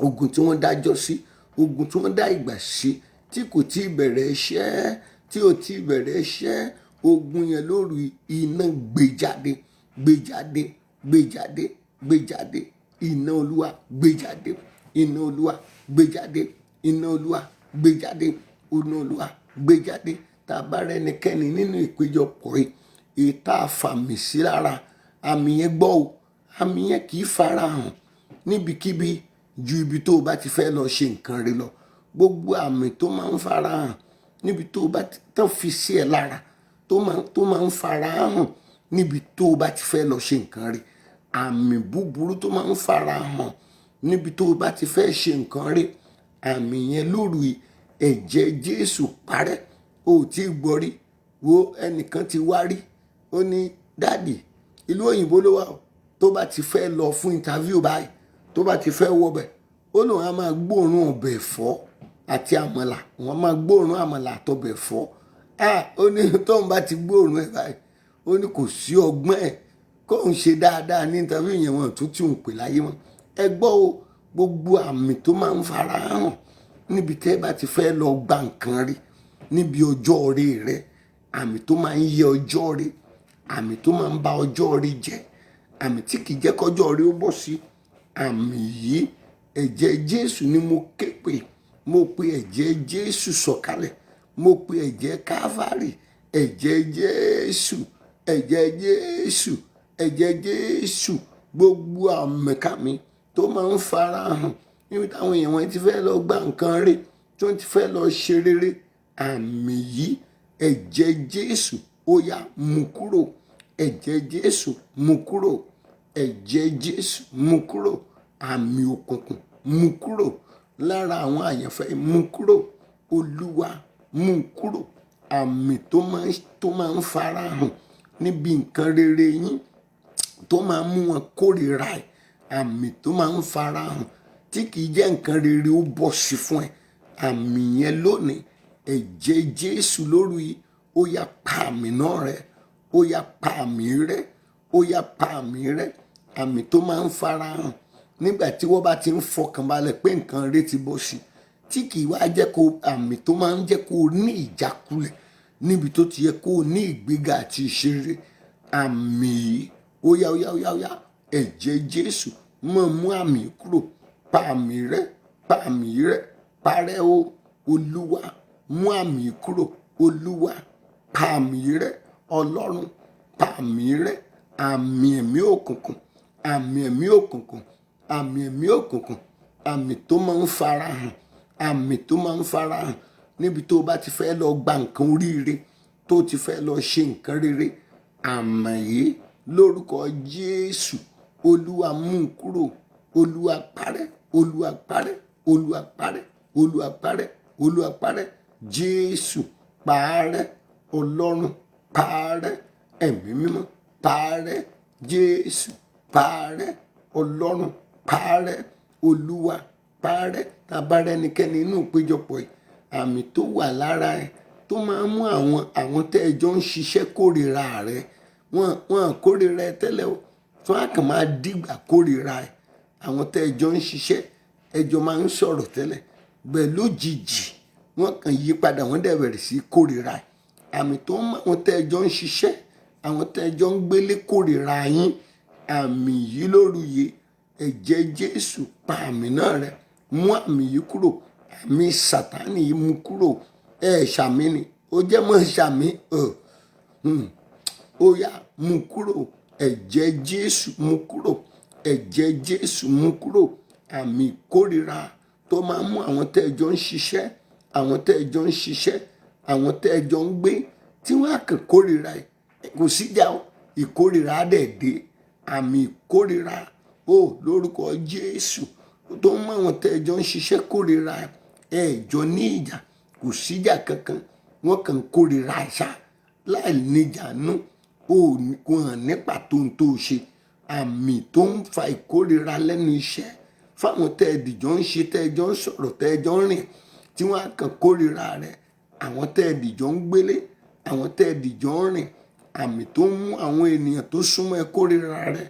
ogun tí wọ́n dájọ́ sí, ogun tí wọ́n dá ìgbà sí, tí kò tí ì bẹ̀rẹ̀ iṣẹ́, tí ò tí ì bẹ̀rẹ̀ iṣẹ́, ogun yẹn lóru iná gbé jáde, gbé jáde, gbé jáde, gbé jáde, iná olúwa gbé jáde, iná olúwa gbé jáde, iná olúwa gbé jáde, iná olúwa gbé jáde. Tá a bá rẹ́nikẹ́ni nínú ìpéjọpọ̀ yìí ìta àfàmì sí lára, àmì yẹn gbọ́ o, àmì yẹn kì í farahàn níbikíbi ju ibi tó o bá ti fẹ́ lọ ṣe nǹkan rẹ lọ. Gbogbo àmì tó máa ń farahàn níbi tó o bá tán fi sí ẹ lára, tó máa ń farahàn níbi tó o bá ti fẹ́ lọ ṣe nǹkan rẹ, àmì búburú tó máa ń farahàn níbi tó o bá ti fẹ́ ṣe nǹkan rẹ, àmì yẹn lóru ẹ̀jẹ̀ Jésù parẹ́. O ò tí ì gbọ́ rí, wo ẹnìkan ti wá rí, ó ní dáàdì ìlú òyìnbó ló wà o, tó bá ti fẹ́ lọ fún interview báyìí, tó bá ti fẹ́ wọbẹ̀, ó lóun á máa gbóòórùn ọbẹ̀ ẹ̀fọ́ àti àmàlà, wọ́n máa gbóòórùn àmàlà àtọbẹ̀ ẹ̀fọ́. Ó ní tóun bá ti gbóòórùn ẹ̀ báyìí, ó ní kò sí ọgbọ́n ẹ̀ kóun ṣe dáadáa ní interview yẹn, wọn tún tí òun pè láyé wọn. Ẹ gbọ́ o, gbogbo àmì tó máa ń farahàn níbi tẹ́ bá ti fẹ́ lọ gba nǹkan rí, níbi ọjọ́ orí rẹ, àmì tó máa ń yẹ ọjọ́ rí, àmì tó máa ń ba ọjọ́ rí jẹ́, àmì tí kìí jẹ́ kọjọ́ rí ó bọ́ sí, àmì yìí ẹ̀jẹ̀ Jésù ni mo ké pè. Mo pe ẹ̀jẹ̀ Jésù sọ̀kalẹ̀, mo pe ẹ̀jẹ̀ Kávárì, ẹ̀jẹ̀ Jésù, ẹ̀jẹ̀ Jésù, ẹ̀jẹ̀ Jésù. Gbogbo àmìkàmì tó máa ń farahàn níbi táwọn èèyàn wọn ti fẹ́ lọ gba nǹkan rí, tí wọ́n ti fẹ́ lọ ṣe rere, àmì yìí ẹ̀jẹ̀ Jésù ó yá mú kúrò, ẹ̀jẹ̀ Jésù mú kúrò, ẹ̀jẹ̀ Jésù mú kúrò, àmì òkùnkùn mú kúrò lára àwọn àyànfẹ́, mú kúrò, olúwa mú kúrò. Àmì tó máa ń farahàn níbi nǹkan rere yín, tó máa ń mú wọn kórìíra ẹ̀, àmì tó máa ń farahàn tí kìí jẹ́ nǹkan rere ó bọ́ sí fún ẹ, àmì yẹn lónìí ẹ̀jẹ̀ Jésù lóru yìí ó yá pa àmì náà rẹ́, ó yá pa àmì rẹ́, ó yá pa àmì rẹ́. Àmì tó máa ń farahàn nígbà tí wọ́n bá ti ń fọkànbalẹ̀ pé nǹkan rẹ ti bọ́ sí, tí kìí wá jẹ́ kó, àmì tó máa ń jẹ́ kó o ní ìjákulẹ̀ níbi tó ti yẹ kó o ní ìgbéga àti ìṣeré, àmì yìí ó yá ó yá ó yá ó yá, ẹ̀jẹ̀ Jésù máa mú àmì kúrò, pa àmì rẹ́, pa àmì rẹ́, parẹ́ o, olúwa mú àmì kúrò, olúwa pa àmì rẹ́, ọlọ́run pa àmì rẹ́, àmì ẹ̀mí òkùnkùn, àmì ẹ̀mí òkùnkùn, àmì ẹ̀mí òkùnkùn, àmì tó máa ń farahàn, àmì tó máa ń farahàn níbi tó bá ti fẹ́ lọ gba nǹkan oríire, tó ti fẹ́ lọ ṣe nǹkan rere, àmì yìí lórúkọ Jésù olúwa mú kúrò, olúwa parẹ́, olúwa parẹ́, olúwa parẹ́, olúwa parẹ́, olúwa parẹ́, Jésù parẹ́, ọlọ́run parẹ́, ẹ̀mí mímọ́ parẹ́, Jésù parẹ́, ọlọ́run parẹ́, olúwa parẹ́. Tá bá rẹ́nikẹ́ni inú ìpéjọpọ̀ yìí, àmì tó wà lára ẹ̀ tó máa ń mú àwọn tẹ́ ẹ jọ ń ṣiṣẹ́ kórìíra rẹ, wọ́n kórìíra ẹ tẹ́lẹ̀ o, tí wọ́n á kàn máa dìgbà kórìíra ẹ. Àwọn tẹ́ ẹ jọ ń ṣiṣẹ́, ẹ jọ máa ń sọ̀rọ̀ tẹ́lẹ̀, bẹ́ẹ̀ lójijì wọ́n kàn yí padà, wọ́n dẹ̀ bẹ̀rẹ̀ sí kórìíra ẹ. Àmì tó ń mú àwọn tẹ́ ẹ jọ ń ṣiṣẹ́, àwọn tẹ́ ẹ jọ ń gbélé kórìíra yín, àmì yìí lóru yìí ẹ̀jẹ̀ Jésù pa àmì náà rẹ́, mú àmì yìí kúrò, àmì Sátánì yìí mú kúrò. Ṣàmì ni ó jẹ́ mọ́ ṣàmì, ó yá mú kúrò, ẹ̀jẹ̀ Jésù mú kúrò, ẹ̀jẹ̀ Jésù mú kúrò. Àmì ìkórìíra tó máa ń mú àwọn tẹ́ ẹ jọ ń ṣiṣẹ́, àwọn tẹ́ ẹ jọ ń ṣiṣẹ́, àwọn tẹ́ ẹ jọ ń gbé, tí wọ́n á kàn kórìíra ẹ̀, kò síjà ìkórìíra dẹ̀ dé, àmì ìkórìíra lórúkọ Jésù tó ń mú àwọn tẹ́ ẹ jọ ń ṣiṣẹ́ kórìíra ẹ̀ jọ ní ìjà, kò síjà kankan, wọ́n kàn kórìíra àṣà láì níjà nú, kò hàn ní pàtó ohun tó ṣe. Àmì tó ń fa ìkórìíra lẹ́nu iṣẹ́ fáwọn tẹ́ ẹ dìjọ ń ṣe, tẹ́ ẹ jọ ń sọ̀rọ̀, tẹ́ ẹ jọ ń rìn, tí wọ́n á kàn kórìíra rẹ̀, àwọn tẹ́ ẹ dìjọ ń gbélé, àwọn tẹ́ ẹ dìjọ ń rìn, àmì tó ń mú àwọn ènìyàn tó súnmọ́ ẹ kórìíra rẹ̀.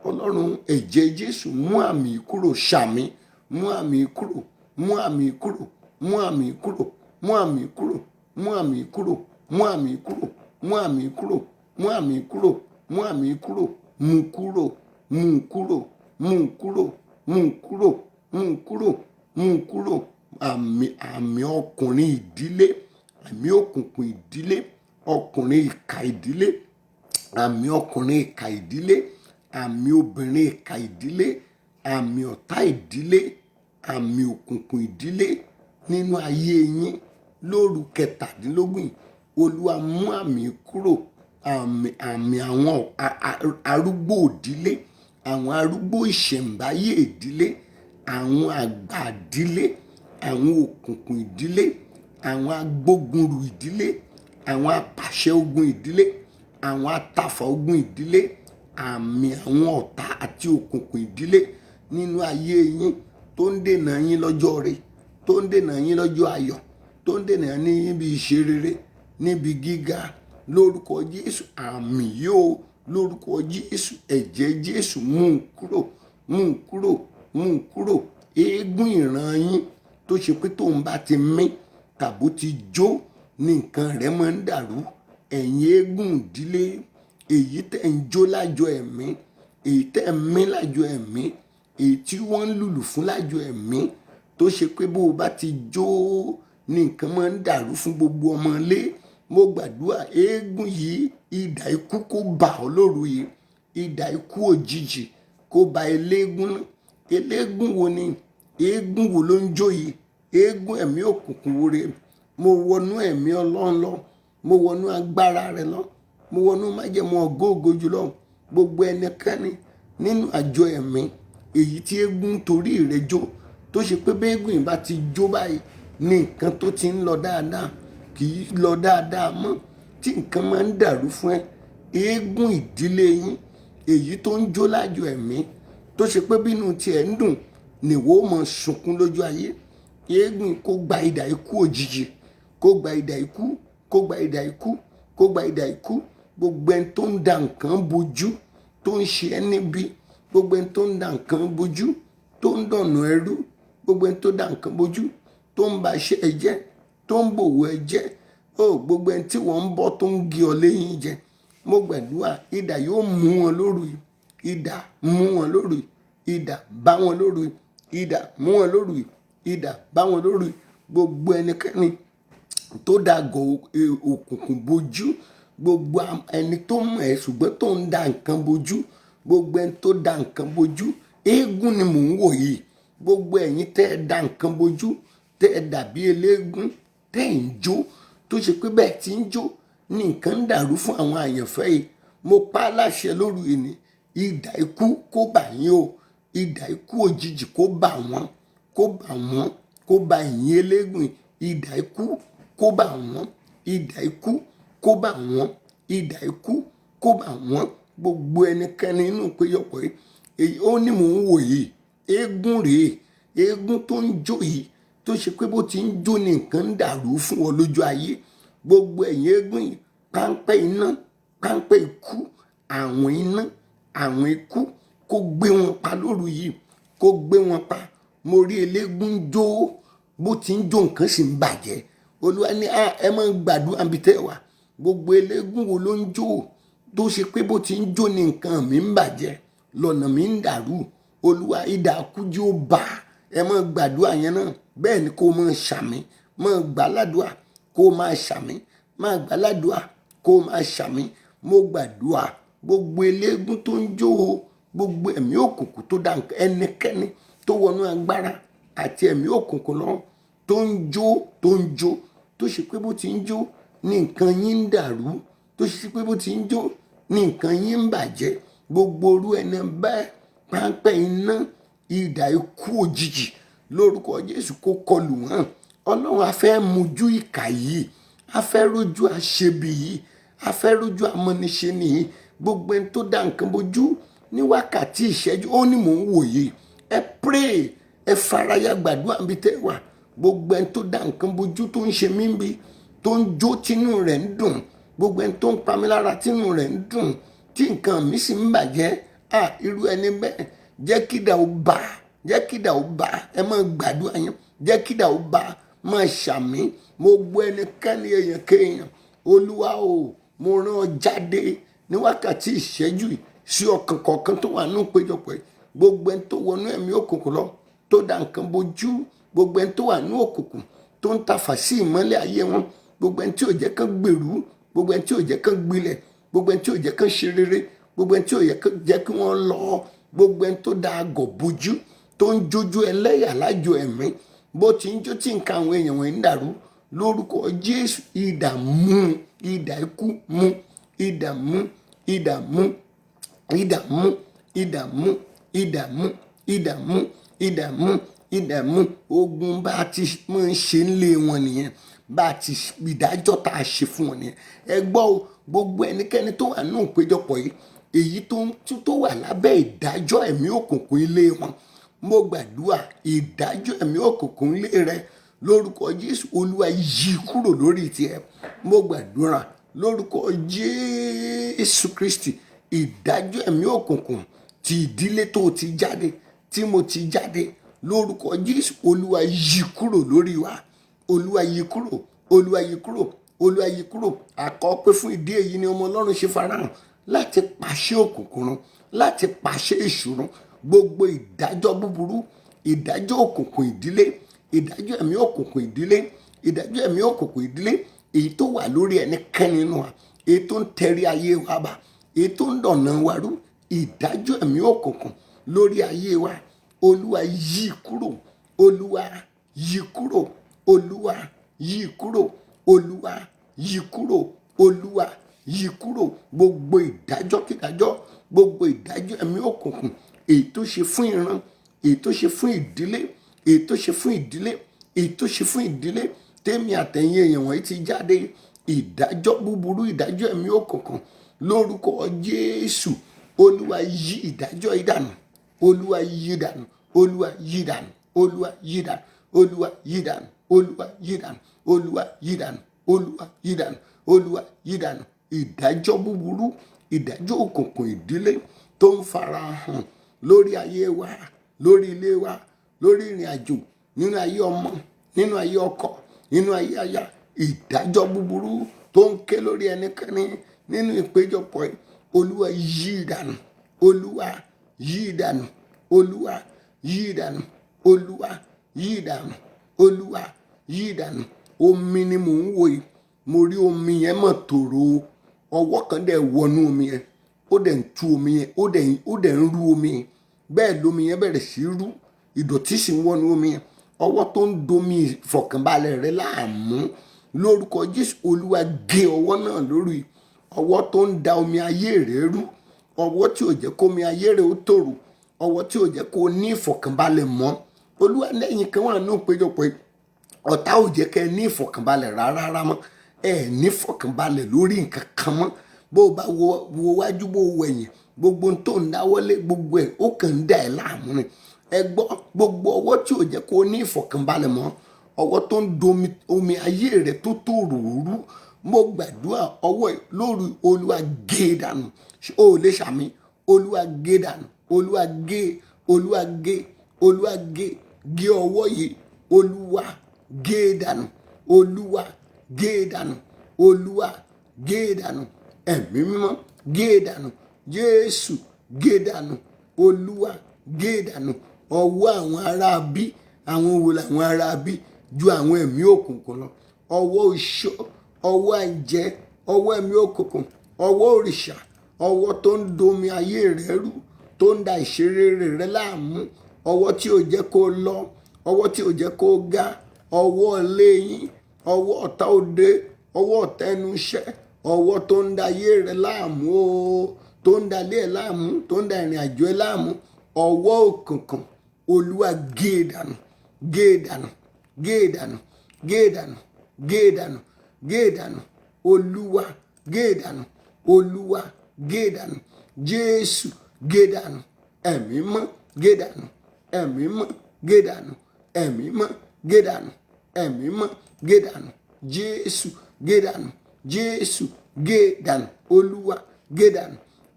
Ọlọ́run ẹ̀jẹ̀ Jésù mú àmì kúrò, ṣàmì, mú àmì kúrò, mú àmì kúrò, mú àmì kúrò, mú àmì kúrò, mú àmì kúrò, mú àmì kúrò, mú àmì kúrò, mú àmì kúrò, mú àmì kúrò, mú kúrò, mú kúrò, mú kúrò, mú kúrò, mú kúrò, mú kúrò. Àmì ọkùnrin ìdílé, àmì òkùnkùn ìdílé, ọkùnrin ìkà ìdílé, àmì ọkùnrin ìkà ìdílé, àmì obìnrin ìkà ìdílé, àmì ọ̀tá ìdílé, àmì òkùnkùn ìdílé nínú ayé yín lóru kẹtàdínlógún. Olúwa mú àmì kúrò. Àmì àwọn arúgbó ìdílé, àwọn arúgbó ìṣẹ̀ǹbáyé ìdílé, àwọn àgbà ìdílé, àwọn òkùnkùn ìdílé, àwọn agbógunrù ìdílé, àwọn apàṣẹ ogun ìdílé, àwọn atàfà ogun ìdílé, àmì àwọn ọ̀tá àti òkùnkùn ìdílé nínú ayé yín tó ń dènà yín lọ́jọ́ rẹ̀, tó ń dènà yín lọ́jọ́ ayọ̀, tó ń dènà yín níbi ìṣerere, níbi gíga. Lórúkọ Jésù, àmì yóò lórúkọ Jésù, ẹ̀jẹ̀ Jésù mú kúrò, mú kúrò, mú kúrò. Eégún ìran yín tó ṣe pé tóun bá ti mí tàbó ti jó ní nǹkan rẹ̀ máa ń dàrú. Ẹ̀yin eégún ìdílé, èyí tẹ̀ ń jó lájọ ẹ̀mí, èyí tẹ̀ ń mí lájọ ẹ̀mí, èyí tí wọ́n ń lùlù fún lájọ ẹ̀mí, tó ṣe pé bó o bá ti jó ní nǹkan máa ń dàrú fún gbogbo ọmọ ilé. Mo gbàdúrà eégún yìí, idà ikú kó bà ọ́ lóru yìí, idà ikú òjijì kó bà eléégún náà. Eléégún wo ni? Eégún wo ló ń jó yìí? Eégún ẹ̀mí òkùnkùn wo rè? Mo wọnú ẹ̀mí Ọlọ́run lọ, mo wọnú agbára rẹ̀ lọ, mo wọnú májẹ̀mú ògo jùlọ. Gbogbo ẹnikẹ́ni nínú àjọ ẹ̀mí èyí tí eégún torí rẹ̀ jó, tó ṣe pé bí eégún yìí bá ti jó báyìí ní nǹkan tó ti ń lọ dáadáa kì í lọ dáadáa mọ́, tí nǹkan máa ń dàrú fún ẹ. Eégún ìdílé yín èyí tó ń jó lájọ ẹ̀mí, tó ṣe pé bínú tiẹ̀ ń dùn nìwọ mọ̀ sunkún lójú ayé. Eégún kó gba idà ikú òjijì, kó gba idà ikú, kó gba idà ikú, kó gba idà ikú. Gbogbo ẹni tó ń da nǹkan bojú, tó ń ṣe ẹ́ níbi, gbogbo ẹni tó ń da nǹkan bojú, tó ń dọ̀nà ẹrú, gbogbo ẹni tó da nǹkan bojú, tó ń ba iṣẹ́ ẹ jẹ́, tó ń bòwò ẹ jẹ́, gbogbo ẹni tí wọ́n ń bọ́ tó ń gé ọ léyìn jẹ. Mo gbàdúrà idà yóò mú wọn lóru yìí, idà mú wọn lóru yìí, idà bá wọn lóru yìí, idà mú wọn lóru yìí, idà bá wọn lóru yìí. Gbogbo ẹnikẹ́ni tó dàgọ̀ òkùnkùn bojú, gbogbo ẹni tó mọ̀ ẹ́ ṣùgbọ́n tó ń da nǹkan bojú, gbogbo ẹni tó da nǹkan bojú, eégún ni mò ń wò yìí. Gbogbo ẹ̀yin tẹ́ ẹ da nǹkan bojú, tẹ́ ẹ dàbí eléégún, tẹ́ ẹ ń jó, tó ṣe pé bẹ́ẹ̀ tí ń jó ní nǹkan ń dàrú fún àwọn àyànfẹ́ yìí. Mo pa á láṣẹ lóru ìní, idà ikú kó bà yín o, idà ikú òjijì kó bà wọ́n, kó bà wọ́n, kó bà ẹ̀yin eléégún yìí. Idà ikú kó bà wọ́n, idà ikú kó bà wọ́n, idà ikú kó bà wọ́n. Gbogbo ẹnikẹ́ni inú péjọpọ̀ yìí, èyí ó ní mò ń wò yìí, eégún rèé, eégún tó ń jó yìí, tó ṣe pé bó ti ń jó ní nǹkan ń dàrú fún ọ lójú ayé. Gbogbo ẹ̀yin eégún yìí, páńpẹ́ iná, páńpẹ́ ikú, àwọn iná, àwọn ikú kó gbé wọn pa lóru yìí, kó gbé wọn pa. Mo rí eléégún jó, bó ti ń jó nǹkan sì ń bàjẹ́. Olúwa ní ẹ máa gbàdúrà bí tẹ́ wà. Gbogbo eléégún wo ló ń jó, tó ṣe pé bó ti ń jó ní nǹkan mi ń bàjẹ́, lọ́nà mi ń dàrú. Olúwa idà ikú jí ó bà. Ẹ máa gbàdúrà yẹn náà. Bẹ́ẹ̀ ni kó máa ṣàmì, máa gbàládùá, kó máa ṣàmì, máa gbàládùá, kó máa ṣàmì. Mo gbàdúrà gbogbo eléégún tó ń jó o, gbogbo ẹ̀mí òkùnkùn tó dá nǹkan, ẹnikẹ́ni tó wọnú agbára àti ẹ̀mí òkùnkùn lọ, tó ń jó, tó ṣe pé bó ti ń jó ní nǹkan yín ń dàrú, tó ṣe pé bó ti ń jó ní nǹkan yín ń bàjẹ́. Gbogbo orú ẹni bẹ́ẹ̀, páńpẹ́ iná, idà ikú òjijì lórúkọ Jésù kó kọlù wọ́n. Ọlọ́run a fẹ́ mojú ìkà yìí, a fẹ́ rójú aṣebi yìí, a fẹ́ rójú amọ́niṣe nìyí. Gbogbo ẹni tó dá nǹkan bojú ní wákàtí ìṣẹ́jú, ó ní mò ń wò yìí. Ẹ pray, ẹ faraya gbàdúrà bí tẹ́ wà. Gbogbo ẹni tó dá nǹkan bojú tó ń ṣe mí bí, tó ń jó tínú rẹ̀ ń dùn, gbogbo ẹni tó ń pa mí lára tínú rẹ̀ ń dùn, tí nǹkan mi sì ń bàjẹ́. Irú ẹni bẹ́ẹ̀ jẹ́ kí idà ó bà, jẹ́ kí idà ó bà. Ẹ máa gbàdúrà yẹn, jẹ́ kí idà ó bà, máa ṣàmì. Mo gbọ́ ẹnikẹ́ni èèyàn kéèyàn, Olúwa o, mo rán ọ jáde ní wákàtí ìṣẹ́jú yìí sí ọkàn kọ̀ọ̀kan tó wà nínú ìpéjọpọ̀ yìí. Gbogbo ẹni tó wọnú ẹ̀mí òkùnkùn lọ, tó da nǹkan bojú, gbogbo ẹni tó wà nínú òkùnkùn tó ń tafà sí ìmọ́lẹ̀ ayé wọn, gbogbo ẹni tí ò jẹ́ kán gbèrú, gbogbo ẹni tí ò jẹ́ kán gbilẹ̀, gbogbo ẹni tí ò jẹ́ kán ṣe rere, gbogbo ẹni tí ò jẹ́ kí wọ́n lọ, gbogbo ẹni tó da àgọ̀ bojú, tó ń jójú ẹlẹ́yà lájò ẹ̀mí, bó ti ń jó tí nǹkan àwọn èèyàn wọ̀nyí ń dàrú, lórúkọ Jésù idà mú, idà ikú mú, idà mú, idà mú, idà mú, idà mú, idà mú, idà mú, idà mú, idà mú. Ogun bá a ti máa ń ṣe ń lé wọn nìyẹn, bá a ti ìdájọ́ tá a ṣe fún wọn nìyẹn. Ẹ gbọ́ o, gbogbo ẹnikẹ́ni tó wà nínú ìpéjọpọ̀ yìí, èyí tó wà lábẹ́ ìdájọ́ ẹ̀mí òkùnkùn ilé wọn, mo gbàdúrà ìdájọ́ ẹ̀mí òkùnkùn ilé rẹ lórúkọ Jésù, Olúwa yí kúrò lórí tiẹ̀. Mo gbàdúrà lórúkọ Jésù Kristi, ìdájọ́ ẹ̀mí òkùnkùn ti ìdílé tó ti jáde, tí mo ti jáde, lórúkọ Jésù, Olúwa yí kúrò lórí wa. Olúwa yí kúrò, Olúwa yí kúrò, Olúwa yí kúrò. Àkọ́ pé fún ìdí èyí ni ọmọ Ọlọ́run ṣe farahàn láti pàṣẹ òkùnkùn run, láti pàṣẹ èṣù run. Gbogbo ìdájọ́ búburú, ìdájọ́ òkùnkùn ìdílé, ìdájọ́ ẹ̀mí òkùnkùn ìdílé, ìdájọ́ ẹ̀mí òkùnkùn ìdílé, èyí tó wà lórí ẹnikẹ́ni nínú wa, èyí tó ń tẹrí ayé wa bá, èyí tó ń dọ̀nà wa rú, ìdájọ́ ẹ̀mí òkùnkùn lórí ayé wa, Olúwa yí kúrò, Olúwa yí kúrò, Olúwa yí kúrò, Olúwa yí kúrò, Olúwa yí kúrò. Gbogbo ìdájọ́ kídájọ́, gbogbo ìdájọ́ ẹ̀mí òkùnkùn, èyí tó ṣe fún ìran, èyí tó ṣe fún ìdílé, èyí tó ṣe fún ìdílé, èyí tó ṣe fún ìdílé, tèmi àtẹ̀yìn èèyàn wọ̀nyí ti jáde, ìdájọ́ búburú, ìdájọ́ ẹ̀mí òkùnkùn lórúkọ Jésù, Olúwa yí ìdájọ́ ìdànù, Olúwa yí dànù, Olúwa yí dànù, Olúwa yí dànù, Olúwa yí dànù, Olúwa yí dànù, Olúwa yí dànù, Olúwa yí dànù, Olúwa yí dànù. Ìdájọ́ búburú, ìdájọ́ òkùnkùn ìdílé tó ń fara hàn lórí ayé wa, lórí ilé wa, lórí ìrìn àjò, nínú ayé ọmọ, nínú ayé ọkọ, nínú ayé aya, ìdájọ́ búburú tó ń ké lórí ẹnikẹ́ni nínú ìpéjọpọ̀ yìí, Olúwa yí dànù, Olúwa yí dànù, Olúwa yí dànù, Olúwa yí dànù, Olúwa yí dànù. Omi ni mò ń wò yìí, mo rí omi yẹn mọ̀ tòrò, ọwọ́ kan dẹ̀ wọnú omi yẹn, ó dẹ̀ ń tú omi yẹn, ó dẹ̀ ń rú omi yẹn, bẹ́ẹ̀ lómi yẹn bẹ̀rẹ̀ sí rú, ìdọ̀tí sì ń wọnú omi yẹn. Ọwọ́ tó ń domi ìfọ̀kànbalẹ̀ rẹ láàmú, lórúkọ Jésù, Olúwa gé ọwọ́ náà lórí. Ọwọ́ tó ń da omi ayé rẹ rú, ọwọ́ tí ò jẹ́ kó omi ayé rẹ ó tòrò, ọwọ́ tí ò jẹ́ kó o ní ìfọ̀kànbalẹ̀ mọ́. Olúwa lẹ́yìn kan wà nínú ìpéjọpọ̀ yìí, ọ̀tá ò jẹ́ kẹ́ ẹ ní ìfọ̀kànbalẹ̀ rárá mọ́, ẹ ní ìfọ̀kànbalẹ̀ lórí nǹkan kan mọ́. Bó o bá wo wájú, bó o wẹ̀yìn, gbogbo tó ń dáwọ́lé, gbogbo ẹ̀ ó kàn ń dà ẹ́ láàmú ni. Ẹ gbọ́, gbogbo ọwọ́ tí ò jẹ́ kó o ní ìfọ̀kànbalẹ̀ mọ́, ọwọ́ tó ń domi omi ayé rẹ tó tòrò rú, mo gbàdúrà ọwọ́ lórí, Olúwa gé dànù. O lè ṣàmì, Olúwa gé dànù, Olúwa gé, Olúwa gé, Olúwa gé, gé ọwọ́ yìí, Olúwa gé dànù, Olúwa gé dànù, Olúwa gé dànù, ẹ̀mí mímọ́ gé dànù, Jésù gé dànù, Olúwa gé dànù. Ọwọ́ àwọn ará bí, àwọn wo làwọn ará bí ju àwọn ẹ̀mí òkùnkùn lọ? Ọwọ́ oṣó, ọwọ́ àìjẹ́, ọwọ́ ẹ̀mí òkùnkùn, ọwọ́ òrìṣà, ọwọ́ tó ń domi ayé rẹ rú, tó ń da ìṣeré rẹ láàmú, ọwọ́ tí ò jẹ́ kó lọ, ọwọ́ tí ò jẹ́ kó ga, ọwọ́ lẹ́yìn, ọwọ́ ọ̀tá òde, ọwọ́ ọ̀tá ẹnu iṣẹ́, ọwọ́ tó ń da ayé rẹ láàmú o, tó ń da ilé ẹ láàmú, tó ń da ìrìn àjò ẹ láàmú, ọwọ́ òkùnkùn, Olúwa gé dànù, gé dànù, gé dànù, gé dànù, gé dànù, gé dànù, Olúwa gé dànù, Olúwa gé dànù, Jésù gé dànù, ẹ̀mí mọ́ gé dànù, ẹ̀mí mọ́ gé dànù, ẹ̀mí mọ́ gé dànù, ẹ̀mí mọ́ gé dànù, Jésù gé dànù, Jésù gé dànù, Olúwa gé dànù,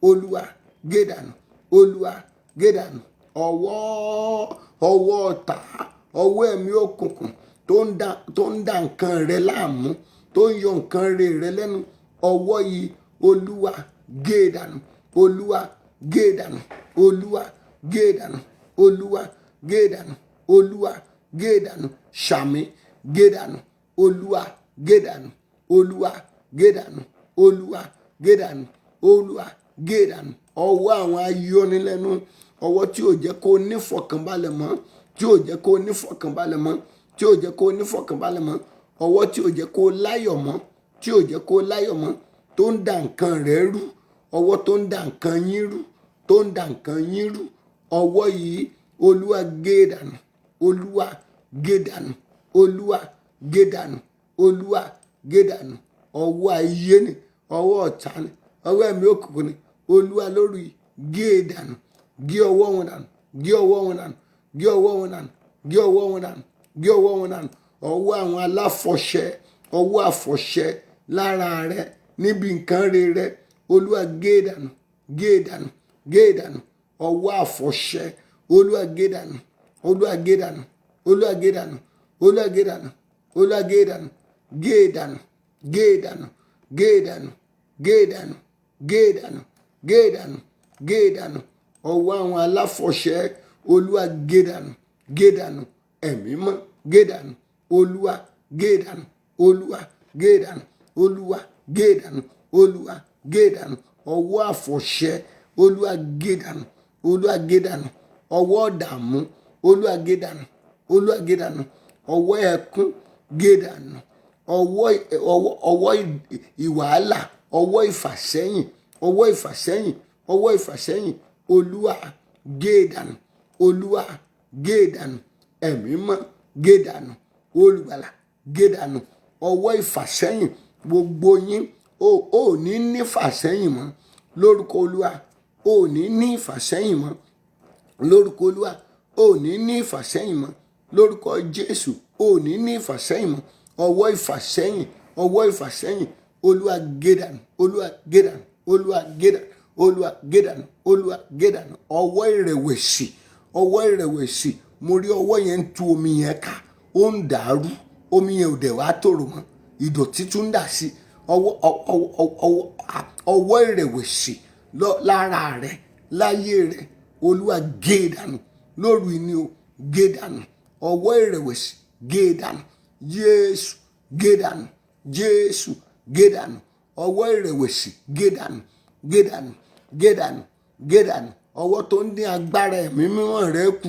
Olúwa gé dànù, Olúwa gé dànù. Ọwọ́ ọ̀tá, ọwọ́ ẹ̀mí òkùnkùn tó ń da nǹkan rẹ láàmú, tó ń yọ nǹkan rẹ lẹ́nu, ọwọ́ yìí olúwa gé dànù, olúwa gé dànù, olúwa gé dànù, olúwa gé dànù, olúwa gé dànù, ṣàmì gé dànù, olúwa gé dànù, olúwa gé dànù, olúwa gé dànù, olúwa gé dànù. Ọwọ́ àwọn ayọnilẹ́nu, ọwọ́ tí ò jẹ́ kó nífọ̀kànbalẹ̀ mọ́, tí ò jẹ́ kó nífọ̀kànbalẹ̀ mọ́, tí ò jẹ́ kó nífọ̀kànbalẹ̀ mọ́, ọwọ́ tí ò jẹ́ kó láyọ̀ mọ́, tí ò jẹ́ kó láyọ̀ mọ́, tó ń da nǹkan rẹ̀ rú, ọwọ́ tó ń da nǹkan yín rú, tó ń da nǹkan yín rú, ọwọ́ yìí olúwa gé dànù, olúwa gé dànù, olúwa gé dànù, olúwa gé dànù. Ọwọ́ ayé ni, ọwọ́ ọ̀tá ni, ọwọ́ ẹ̀mí òkùnkùn ni, olúwa lórí gé dànù, gé ọwọ́ wọn dànù, gé ọwọ́ wọn dànù, gé ọwọ́ wọn dànù, gé ọwọ́ wọn dànù, gé ọwọ́ wọn dànù. Ọwọ́ àwọn aláfọ̀ṣẹ, ọwọ́ àfọ̀ṣẹ lára rẹ níbi nǹkan rere, olúwa gé dànù, gé dànù, gé dànù. Ọwọ́ àfọ̀ṣẹ olúwa gé dànù, olúwa gé dànù, olúwa gé dànù, olúwa gé dànù, olúwa gé dànù, gé dànù, gé dànù, gé dànù, gé dànù, gé dànù, gé dànù, gé dànù. Ọwọ́ àwọn aláfọ̀ṣẹ olúwa gé dànù, gé dànù, ẹ̀mí mọ́ gé dànù, olúwa gé dànù, olúwa gé dànù, olúwa gé dànù, olúwa gé dànù. Ọwọ́ àfọ̀ṣẹ olúwa gé dànù, olúwa gé dànù. Ọwọ́ ọ̀dààmú olúwa gé dànù, olúwa gé dànù. Ọwọ́ ẹkún gé dànù, ọwọ́ ìwàhálà, ọwọ́ ìfàsẹ́yìn, ọwọ́ ìfàsẹ́yìn, ọwọ́ ìfàsẹ́yìn, olúwa gé dànù, olúwa gé dànù, ẹ̀mí mọ́ gé dànù, olùgbàlà gé dànù. Ọwọ́ ìfàsẹ́yìn gbogbo yín ò ní ní ìfàsẹ́yìn mọ́ lórúkọ olúwa, ò ní ní ìfàsẹ́yìn mọ́ lórúkọ olúwa, ò ní ní ìfàsẹ́yìn mọ́ lórúkọ Jésù, ò ní ní ìfàsẹ́yìn mọ́. Ọwọ́ ìfàsẹ́yìn, ọwọ́ ìfàsẹ́yìn olúwa gé dànù, olúwa gé dànù, olúwa gé dànù, olúwa gé dànù, olúwa gé dànù. Ọwọ́ ìrẹ̀wẹ̀sì, ọwọ́ ìrẹ̀wẹ̀sì, mo rí ọwọ́ yẹn ń tú omi yẹn ká, ó ń dàrú, omi yẹn ò dẹ̀ wá tòrò mọ́, ìdọ̀tí tún ń dà sí. Ọwọ́ ìrẹ̀wẹ̀sì lára rẹ, láyé rẹ, olúwa gé dànù lóru ìní o, gé dànù. Ọwọ́ ìrẹ̀wẹ̀sì gé dànù, Jésù gé dànù, Jésù gé dànù. Ọwọ́ ìrẹ̀wẹ̀sì gé dànù, gé dànù, gé dànù, gé dànù. Ọwọ́ tó ń dín agbára ẹ̀mí mímọ́ rẹ kù,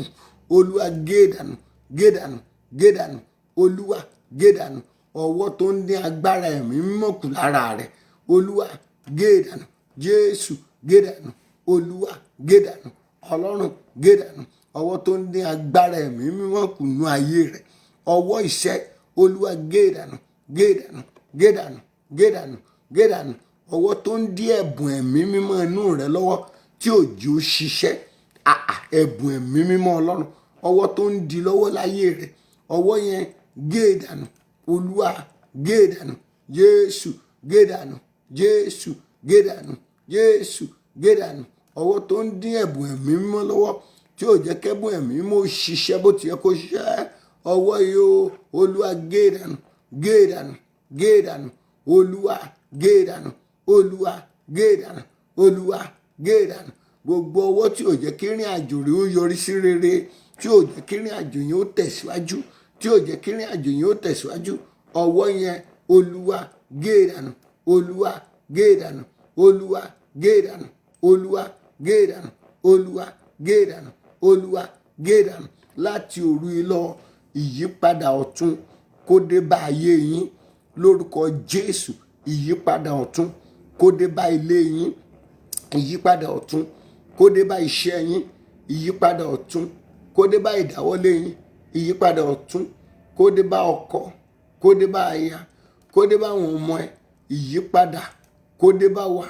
olúwa gé dànù, gé dànù, gé dànù, olúwa gé dànù. Ọwọ́ tó ń dín agbára ẹ̀mí mímọ́ kù lára rẹ, olúwa gé dànù, Jésù gé dànù, olúwa gé dànù, ọlọ́run gé dànù. Ọwọ́ tó ń dín agbára ẹ̀mí mímọ́ kù nú ayé rẹ, ọwọ́ ìṣẹ́, olúwa gé dànù, gé dànù, gé dànù, gé dànù, gé dànù. Ọwọ́ tó ń dín ẹ̀bùn ẹ̀mí mímọ́ inú rẹ lọ́wọ́ tí ò jẹ́ ó ṣiṣẹ́, ẹ̀bùn ẹ̀mí mímọ́ ọlọ́run, ọwọ́ tó ń di lọ́wọ́ láyé rẹ, ọwọ́ yẹn gé dànù, olúwa gé dànù, Jésù gé dànù, Jésù gé dànù, Jésù gé dànù. Ọwọ́ tó ń dín ẹ̀bùn ẹ̀mí mímọ́ lọ́wọ́ tí ò jẹ́ kẹ́bùn ẹ̀mí mímọ́ ṣiṣẹ́ bó ti yẹ kó ṣiṣẹ́, ọwọ́ yìí o, olúwa gé dànù, gé dànù, gé dànù, olúwa gé dànù, olúwa gé dànù, olúwa gé dànù. Gbogbo ọwọ́ tí ò jẹ́ kí ìrìn àjò rẹ ó yọrí sí rere, tí ò jẹ́ kí ìrìn àjò yẹn ó tẹ̀síwájú, tí ò jẹ́ kí ìrìn àjò yẹn ó tẹ̀síwájú, ọwọ́ yẹn olúwa gé dànù, olúwa gé dànù, olúwa gé dànù, olúwa gé dànù, olúwa gé dànù, olúwa gé dànù. Láti òru yìí lọ, ìyípadà ọ̀tun kó dé bá ayé yín lórúkọ Jésù. Ìyípadà ọ̀tun kó dé bá ilé yín, ìyípadà ọ̀tun kó dé bá iṣẹ́ yín, ìyípadà ọ̀tun kó dé bá ìdáwọ́lé yín, ìyípadà ọ̀tun kó dé bá ọkọ, kó dé bá aya, kó dé bá àwọn ọmọ ẹ, ìyípadà kó dé bá wa,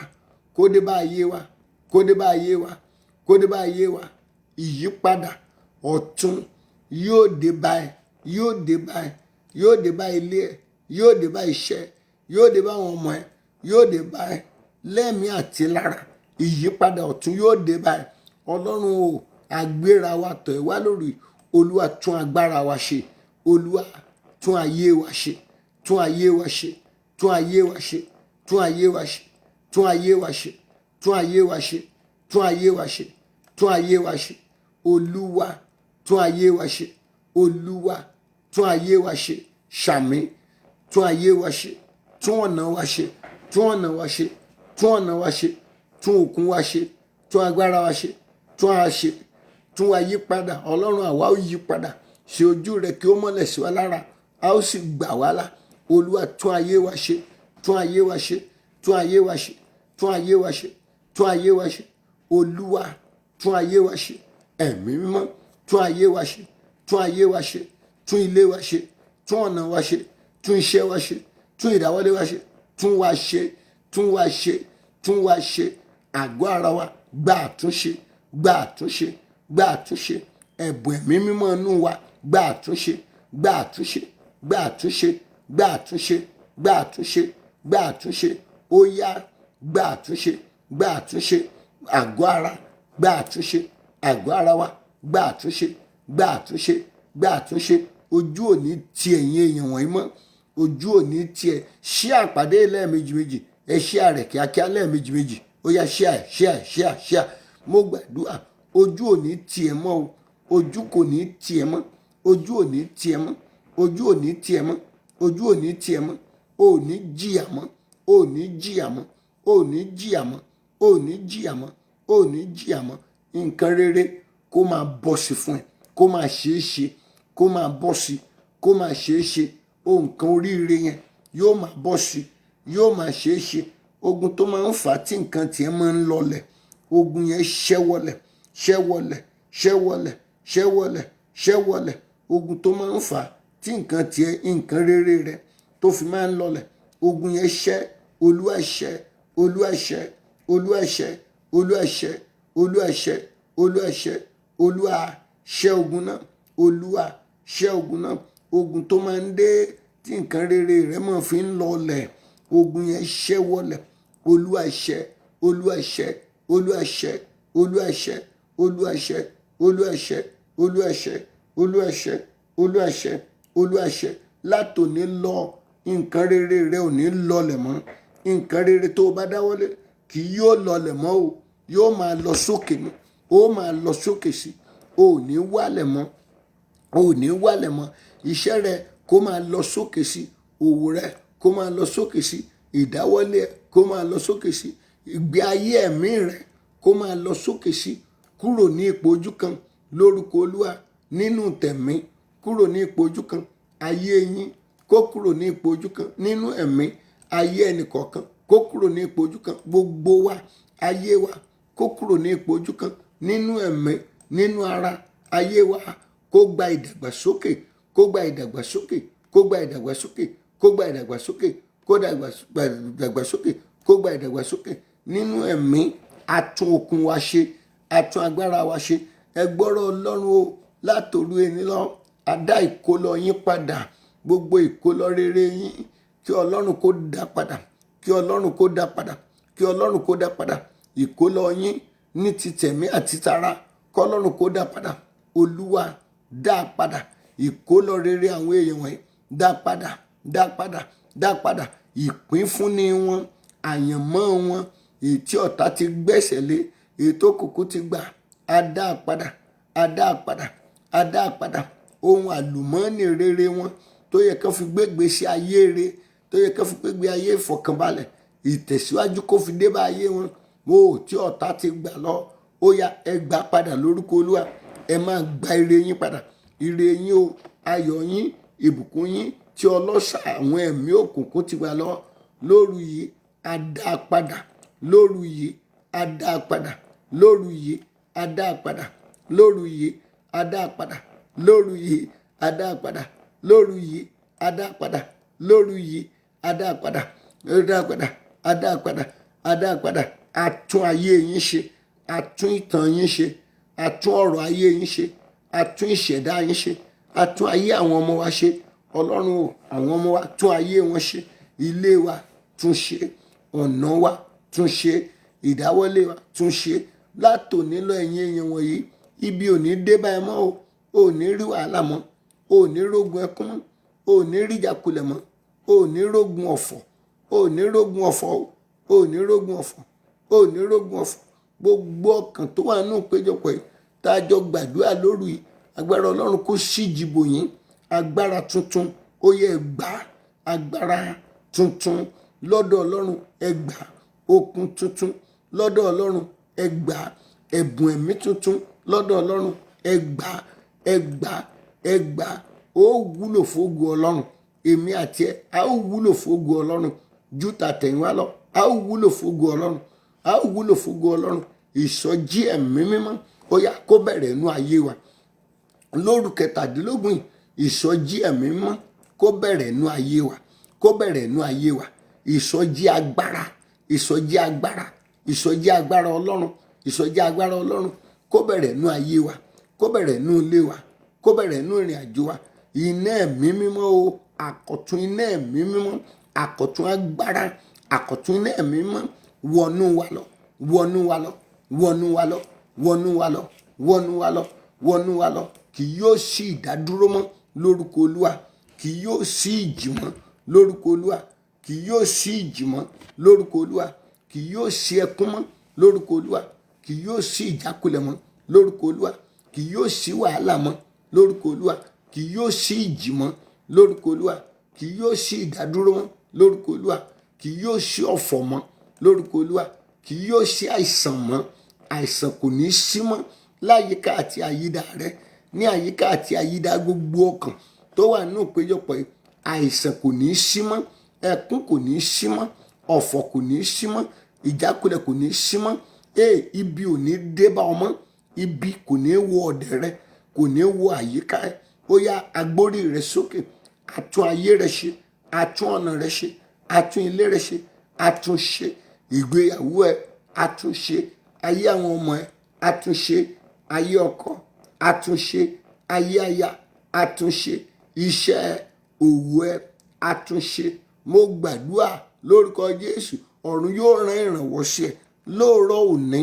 kó dé bá ayé wa, kó dé bá ayé wa, kó dé bá ayé wa. Ìyípadà ọ̀tun yóò dé bá ẹ, yóò dé bá ẹ, yóò dé bá ilé ẹ, yóò dé bá iṣẹ́, yóò dé bá àwọn ọmọ ẹ, yóò dé bá ẹ lẹ́mìí àti lára. Ìyípadà ọ̀tun yóò dé bá ẹ. Ọlọ́run o, agbéra wa tọ̀ ẹ́ wá lórí, olúwa tún agbára wa ṣe, olúwa tún ayé wa ṣe, tún ayé wa ṣe, tún ayé wa ṣe, tún ayé wa ṣe, tún ayé wa ṣe, tún ayé wa ṣe, tún ayé wa ṣe, tún ayé wa ṣe. Olúwa tún ayé wa ṣe, Olúwa tún ayé wa ṣe. Ṣàmì, tún ayé wa ṣe, tún ọ̀nà wa ṣe, tún ọ̀nà wa ṣe, tún ọ̀nà wa ṣe, tún òkun wa ṣe, tún agbára wa ṣe, tún a ṣe, tún wa yí padà. Ọlọ́run àwa ó yí padà, ṣe ojú rẹ kí ó mọ́lẹ̀ sí wa lára, a ó sì gbà wá là. Olúwa tún ayé wa ṣe, tún ayé wa ṣe, tún ayé wa ṣe, tún ayé wa ṣe, tún ayé wa ṣe. Olúwa tún ayé wa ṣe. Ẹ̀mí mímọ́ tún ayé wa ṣe, tún ayé wa ṣe, tún ilé wa ṣe, tún ọ̀nà wa ṣe, tún iṣẹ́ wa ṣe, tún ìdáwọ́lé wa ṣe, tún wa ṣe, tún wa ṣe, tún wa ṣe. Àgọ́ ara wa gba àtúnṣe, gba àtúnṣe, gba àtúnṣe. Ẹ̀bùn ẹ̀mí mímọ́ inú wa gba àtúnṣe, gba àtúnṣe, gba àtúnṣe, gba àtúnṣe, gba àtúnṣe, gba àtúnṣe. Ó yá, gba àtúnṣe, gba àtúnṣe. Àgọ́ ara gba àtúnṣe, àgọ́ ara wa gba àtúnṣe, gba àtúnṣe, gba àtúnṣe. Ojú òní ti ẹ̀yin èèyàn wọ̀nyí mọ́, ojú òní ti ẹ̀. Ṣí àpàdé lẹ́ẹ̀mejì méjì, ẹ ṣí àrẹ̀ kíákíá lẹ́ẹ̀mejì méjì. Ó yá, ṣí à, ṣí à, ṣí à, ṣí à. Mo gbàdúrà ojú òní ti ẹ̀ mọ́ o, ojú kò ní ti ẹ̀ mọ́, ojú òní ti ẹ̀ mọ́, ojú òní ti ẹ̀ mọ́, ojú òní ti ẹ̀ mọ́. O ò ní jìyà mọ́, o ò ní jìyà mọ́, o ò ní jìyà mọ́, o ò ní jìyà mọ́, o ò ní jìyà mọ́. Nǹkan rere kó máa bọ́ sí fún ẹ, kó máa ṣeé ṣe, kó máa bọ́ sí, kó máa ṣeé ṣe. Nǹkan oríire yẹn yóò máa bọ́ sí, yóò máa ṣeé ṣe. Ogun tó máa ń fà á tí nǹkan tiẹ̀ máa ń lọlẹ̀, ogun yẹn ṣẹ́wọlẹ̀, ṣẹ́wọlẹ̀, ṣẹ́wọlẹ̀, ṣẹ́wọlẹ̀, ṣẹ́wọlẹ̀. Ogun tó máa ń fà á tí nǹkan tiẹ̀, nǹkan rere rẹ tó fi máa ń lọlẹ̀, ogun yẹn ṣẹ́. Olúwa ṣẹ́, Olúwa ṣẹ́, Olúwa ṣẹ́, Olúwa ṣẹ́, Olúwa ṣẹ́, Olúwa ṣẹ́, Olúwa ṣẹ́ ogun náà, Olúwa ṣẹ́ ogun náà. Ogun tó máa ń dé tí nǹkan rere rẹ máa fi ń lọlẹ̀, ogun yẹn ṣẹ́wọlẹ̀. Olúwa ṣẹ́, Olúwa ṣẹ́, Olúwa ṣẹ́, Olúwa ṣẹ́, Olúwa ṣẹ́, Olúwa ṣẹ́, Olúwa ṣẹ́, Olúwa ṣẹ́, Olúwa ṣẹ́, Olúwa ṣẹ́. Látòní lọ, nǹkan rere rẹ ò ní lọlẹ̀ mọ́. Nǹkan rere tó o bá dáwọ́lé kì yóò lọlẹ̀ mọ́ o, yóò máa lọ sókè ni, ó máa lọ sókè sí, o ò ní wálẹ̀ mọ́, o ò ní wálẹ̀ mọ́. Iṣẹ́ rẹ kó máa lọ sókè sí, òwò rẹ kó máa lọ sókè sí, ìdáwọ́lé ẹ kó máa lọ sókè sí, ìgbé ayé ẹ̀mí rẹ kó máa lọ sókè sí. Kúrò ní ipò ojú kan lórúkọ Olúwa, nínú tẹ̀mí kúrò ní ipò ojú kan. Ayé yín kó kúrò ní ipò ojú kan, nínú ẹ̀mí ayé ẹnìkọ̀ọ̀kan kó kúrò ní ipò ojú kan. Gbogbo wa, ayé wa kó kúrò ní ipò ojú kan, nínú ẹ̀mí, nínú ara. Ayé wa kó gba ìdàgbàsókè, kó gba ìdàgbàsókè, kó gba ìdàgbàsókè, kó gba ìdàgbàsókè, kó gba ìdàgbàsókè, kó gba ìdàgbàsókè. Nínú ẹ̀mí, atún okun wa ṣe, atún agbára wa ṣe. Ẹ gbọ́rọ̀ Ọlọ́run o, látòru ẹni lọ, a dá ìkólọ yín padà. Gbogbo ìkólọ rere yín kí Ọlọ́run kó dá padà, kí Ọlọ́run kó dá padà, kí Ọlọ́run kó dá padà. Ìkólọ yín ní ti tẹ̀mí àti tara, kí Ọlọ́run kó dá padà. Olúwa dá padà. Ìkólọ rere àwọn èèyàn wọ̀nyí dá padà, dá padà, dá padà. Ìpínfúnni wọn, àyànmọ́ wọn, èyí tí ọ̀tá ti gbẹ́sẹ̀ lé, èyí tó kùkú ti gbà, á dá padà, á dá padà, á dá padà. Ohun àlùmọ́ọ́nì rere wọn tó yẹ kán fi gbégbé sí ayé rere, tó yẹ kán fi gbégbé ayé ìfọ̀kànbalẹ̀, ìtẹ̀síwájú kó fi dé bá ayé wọn. Tí ọ̀tá ti gbà lọ, ó yá ẹ gbà padà lórúkọ Olúwa. Ẹ máa gba ire yín padà. Ire yín o, ayọ̀ yín, ìbùkún yín tí ọlọ́ṣà àwọn ẹ̀mí òkùnkùn ti gbà lọ, lóru yìí á dá padà, lóru yìí á dá padà, lóru yìí á dá padà, lóru yìí á dá padà, lóru yìí á dá padà, lóru yìí á dá padà, lóru yìí á dá padà, á dá padà, á dá padà, á dá padà. A tún ayé yín ṣe, a tún ìtàn yín ṣe, a tún ọ̀rọ̀ ayé yín ṣe, a tún ìṣẹ̀dá yín ṣe, a tún ayé àwọn ọmọ wa ṣe. Ọlọ́run o, àwọn ọmọ wa tún ayé wọn ṣe, ilé wa tún ṣe, ọ̀nà wa tún ṣe, ìdáwọ́lé wa tún ṣe. Látòní lọ ẹ̀yin èèyàn wọ̀nyí, ibi ò ní dé bá ẹ mọ́ o, ò ní rí wàhálà mọ́, ò ní rógun ẹkún mọ́, ò ní rí ìjákulẹ̀ mọ́, ò ní rógun ọ̀fọ̀, ò ní rógun ọ̀fọ̀ o, ò ní rógun ọ̀fọ̀, ò ní rógun ọ̀fọ̀. Gbogbo ọkàn tó wà nínú ìpéjọpọ̀ yìí tá a jọ gbàdúrà lóru yìí, agbára Ọlọ́run kó ṣíjìbò yín. Agbára tuntun ó yẹ gbà, agbára tuntun lọ́dọ̀ Ọlọ́run ẹ gbà, okun tuntun lọ́dọ̀ Ọlọ́run ẹ gbà, ẹ̀bùn ẹ̀mí tuntun lọ́dọ̀ Ọlọ́run ẹ gbà, ẹ gbà, ẹ gbà. Ó wúlò fógo Ọlọ́run, èmi àti ẹ a ó wúlò fógo Ọlọ́run ju tàtẹ̀yìnwá lọ. A ó wúlò fógo Ọlọ́run, a ó wúlò fógo Ọlọ́run. Ìsọjí ẹ̀mí mímọ́ ó yá kó bẹ̀rẹ̀ nínú ayé wa lóru kẹtàdínlógún yìí. Ìsọjí ẹ̀mí mímọ́ kó bẹ̀rẹ̀ nínú ayé wa, kó bẹ̀rẹ̀ nínú ayé wa. Ìsọjí agbára, ìsọjí agbára, ìsọjí agbára Ọlọ́run, ìsọjí agbára Ọlọ́run kó bẹ̀rẹ̀ nínú ayé wa, kó bẹ̀rẹ̀ nínú ilé wa, kó bẹ̀rẹ̀ nínú ìrìn àjò wa. Iná ẹ̀mí mímọ́ o, àkọ̀tun iná ẹ̀mí mímọ́, àkọ̀tun agbára, àkọ̀tun iná ẹ̀mí mímọ́ wọnú wa lọ, wọnú wa lọ, wọnú wa lọ, wọnú wa lọ, wọnú wa lọ, wọnú wa lọ. Kì yóò sí ìdádúró mọ́ lórúkọ Olúwa, kì yóò sí ìjì mọ́ lórúkọ Olúwa, kì yóò sí ìjì mọ́ lórúkọ Olúwa, kì yóò sí ẹkún mọ́ lórúkọ Olúwa, kì yóò sí ìjákulẹ̀ mọ́ lórúkọ Olúwa, kì yóò sí wàhálà mọ́ lórúkọ Olúwa, kì yóò sí ìjì mọ́ lórúkọ Olúwa, kì yóò sí ìdádúró mọ́ lórúkọ Olúwa, kì yóò sí ọ̀fọ̀ mọ́ lórúkọ Olúwa, kì yóò sí àìsàn mọ́. Àìsàn kò ní sí mọ́ láyìíká àti àyídà rẹ, ní àyíká àti àyídà gbogbo ọkàn tó wà nínú ìpéjọpọ̀ yìí. Àìsàn kò ní sí mọ́, ẹkún kò ní sí mọ́, ọ̀fọ̀ kò ní sí mọ́, ìjákulẹ̀ kò ní sí mọ́. Ibi ò ní dé bá ọ mọ́, ibi kò ní wọ ọ̀dẹ̀ rẹ, kò ní wọ àyíká ẹ. Ó yá agbórí rẹ sókè, àtún ayé rẹ ṣe, àtún ọ̀nà rẹ ṣe, àtún ilé rẹ ṣe, àtún ṣe ìgbéyàwó ẹ, àtún ṣe ayé àwọn ọmọ ẹ, àtún ṣe ayé ọkọ, àtún ṣe ayé aya, àtún ṣe iṣẹ́ òwò ẹ, àtún ṣe. Mo gbàdúrà lórúkọ Jésù, ọ̀run yóò rán ìrànwọ́ sí ẹ lóòrọ̀ òní.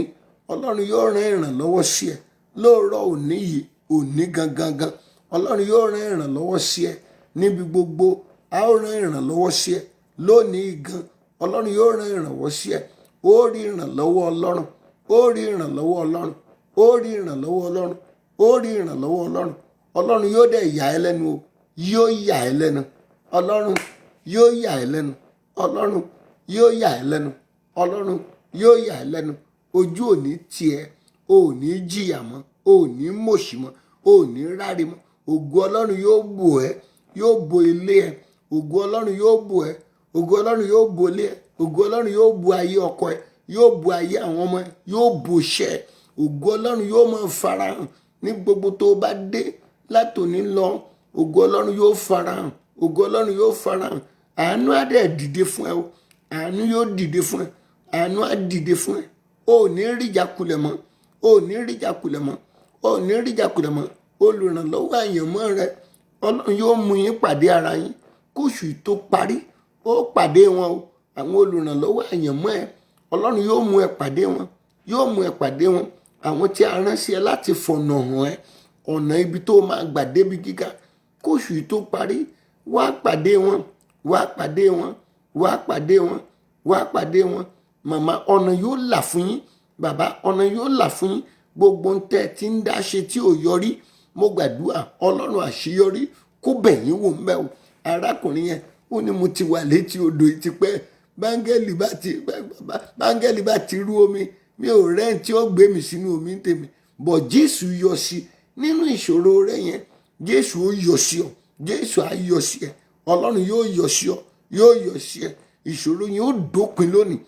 Ọlọ́run yóò rán ìrànlọ́wọ́ sí ẹ lóòrọ̀ òní yìí, òní gangan gan. Ọlọ́run yóò rán ìrànlọ́wọ́ sí ẹ níbi gbogbo. A ó rán ìrànlọ́wọ́ sí ẹ lónìí gan. Ọlọ́run yóò rán ìrànwọ́ sí ẹ. Ó rí ìrànlọ́wọ́ Ọlọ́run, ó rí ìrànlọ́wọ́ Ọlọ́run, ó rí ìrànlọ́wọ́ Ọlọ́run, ó rí ìrànlọ́wọ́ Ọlọ́run. Ọlọ́run yóò dẹ̀ yà ẹ́ lẹ́nu o, yóò yà ẹ́ lẹ́nu. Ọlọ́run yóò yà ẹ́ lẹ́nu. Ọlọ́run yóò yà ẹ́ lẹ́nu. Ọlọ́run yóò yà ẹ́ lẹ́nu. Ojú ò ní tiẹ̀, o ò ní jìyà mọ́, o ò ní mòṣì mọ́, o ò ní ráre mọ́. Ògo Ọlọ́run yóò bò ẹ́, yóò bo ilé ẹ. Ògo Ọlọ́run yóò bò ẹ́, ògo Ọlọ́run yóò bo ilé ẹ. Ògo Ọlọ́run yóò bo ayé ọkọ ẹ, yóò bo ayé àwọn ọmọ ẹ, yóò bo iṣẹ́ ẹ. Ògo Ọlọ́run yóò máa farahàn ní gbogbo tó bá dé látòní lọ. Ògo Ọlọ́run yóò farahàn, ògo Ọlọ́run yóò farahàn. Àánú á dẹ̀ dìde fún ẹ o, àánú yóò dìde fún ẹ, àánú á dìde fún ẹ. O ò ní rí ìjákulẹ̀ mọ́, o ò ní rí ìjákulẹ̀ mọ́, o ò ní rí ìjákulẹ̀ mọ́. Olùrànlọ́wọ́ àyànmọ́ rẹ, Ọlọ́run yóò mú yín pàdé ara yín kóṣù tó parí. Ó pàdé wọn o, àwọn olùrànlọ́wọ́ àyànmọ́ ẹ. Ọlọ́run yóò mú ẹ pàdé wọn, yóò mú ẹ pàdé wọn. Àwọn tí a rán sí ẹ láti fọ̀nà hàn ẹ́, ọ̀nà ibi tó máa gbà débi gíga kóṣù tó parí. Wá pàdé wọn, wá pàdé wọn, wá pàdé wọn, wá pàdé wọn. Màmá, ọ̀nà yóò là fún yín. Bàbá, ọ̀nà yóò là fún yín. Gbogbo ń tẹ́ tí ń dá ṣe tí ò yọrí, mo gbàdúrà Ọlọ́run àṣeyọrí kó bẹ̀yìn wò ń bẹ́ o. Arákùnrin yẹn ó ní mo ti wà létí odò yìí ti pẹ́. Báńgẹ́lì bá ti rú omi, mi ò rẹ́ tí ó gbé mi sínú omi ń tèmi. Bọ̀ Jésù yọ sí nínú ìṣòro rẹ yẹn. Jésù ó yọ sí ọ, Jésù á yọ sí ẹ. Ọlọ́run yóò yọ sí ọ, yóò yọ sí ẹ. Ìṣòro yẹn ó dópin lónìí,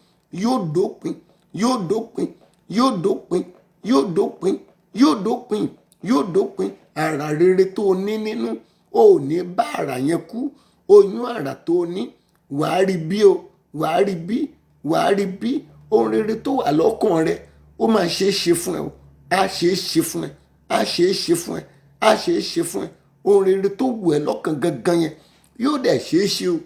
yóò dópin, yóò dópin, yóò dópin, yóò dópin, yóò dópin, yóò dópin. Àrà rere tó o ní nínú, o ò ní bá àrà yẹn kú. Oyún àrà tó o ní, wàá rí bí o, wàá rí bí, wàá rí bí. Ohun rere tó wà lọ́kàn rẹ, ó máa ṣe é ṣe fún ẹ o. Á ṣe é ṣe fún ẹ, á ṣe é ṣe fún ẹ, á ṣe é ṣe fún ẹ. Ohun rere tó wù ẹ́ lọ́kàn gangan yẹn yóò dẹ̀ ṣe é ṣe o.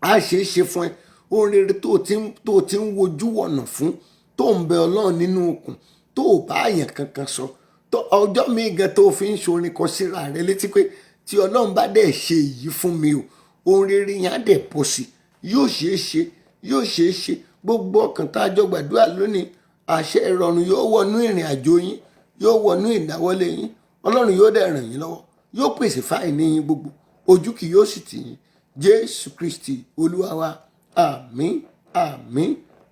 Á ṣe é ṣe fún ẹ. Ohun rere tó o ti ń wojú wọ̀nà fún, tó ń bẹ Ọlọ́run nínú okùn, tó o bá àyàn kankan sọ. Ọjọ́ mi gan tó fi ń ṣorin kan síra rẹ létí pé tí Ọlọ́run bá dẹ̀ ṣe èyí fún mi o, ohun rere yẹn á dẹ̀ bọ̀ sí, yóò ṣeé ṣe, yóò ṣeé ṣe. Gbogbo ọkàn tá a jọ gbàdúrà lónìí, àṣẹ ìrọ̀rùn yóò wọnú ìrìn àjò yín, yóò wọnú ìdáwọ́lé yín. Ọlọ́run yóò dẹ̀ ràn yín lọ́wọ́, yóò pèsè fáìní yín gbogbo, ojú kì yóò sì tì yín. Jésù Kristi Olúwa wa. Àmín, àmín,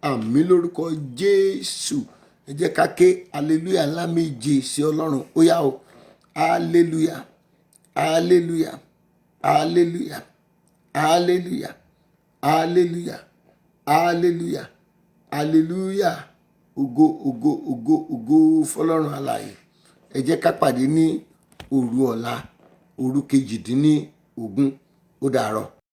àmín lórúkọ Jésù. Ẹ jẹ́ ká ké hallelujah ńlá méje sí Ọlọ́run. Ó yá o. Hallelujah, hallelujah, hallelujah, hallelujah, hallelujah, hallelujah, hallelujah. Ògo, ògo, ògo, ògo fọ́lọ́run alààyè. Ẹ jẹ́ ká pàdé ní òru ọ̀la, òru 18. Ó dàárọ̀.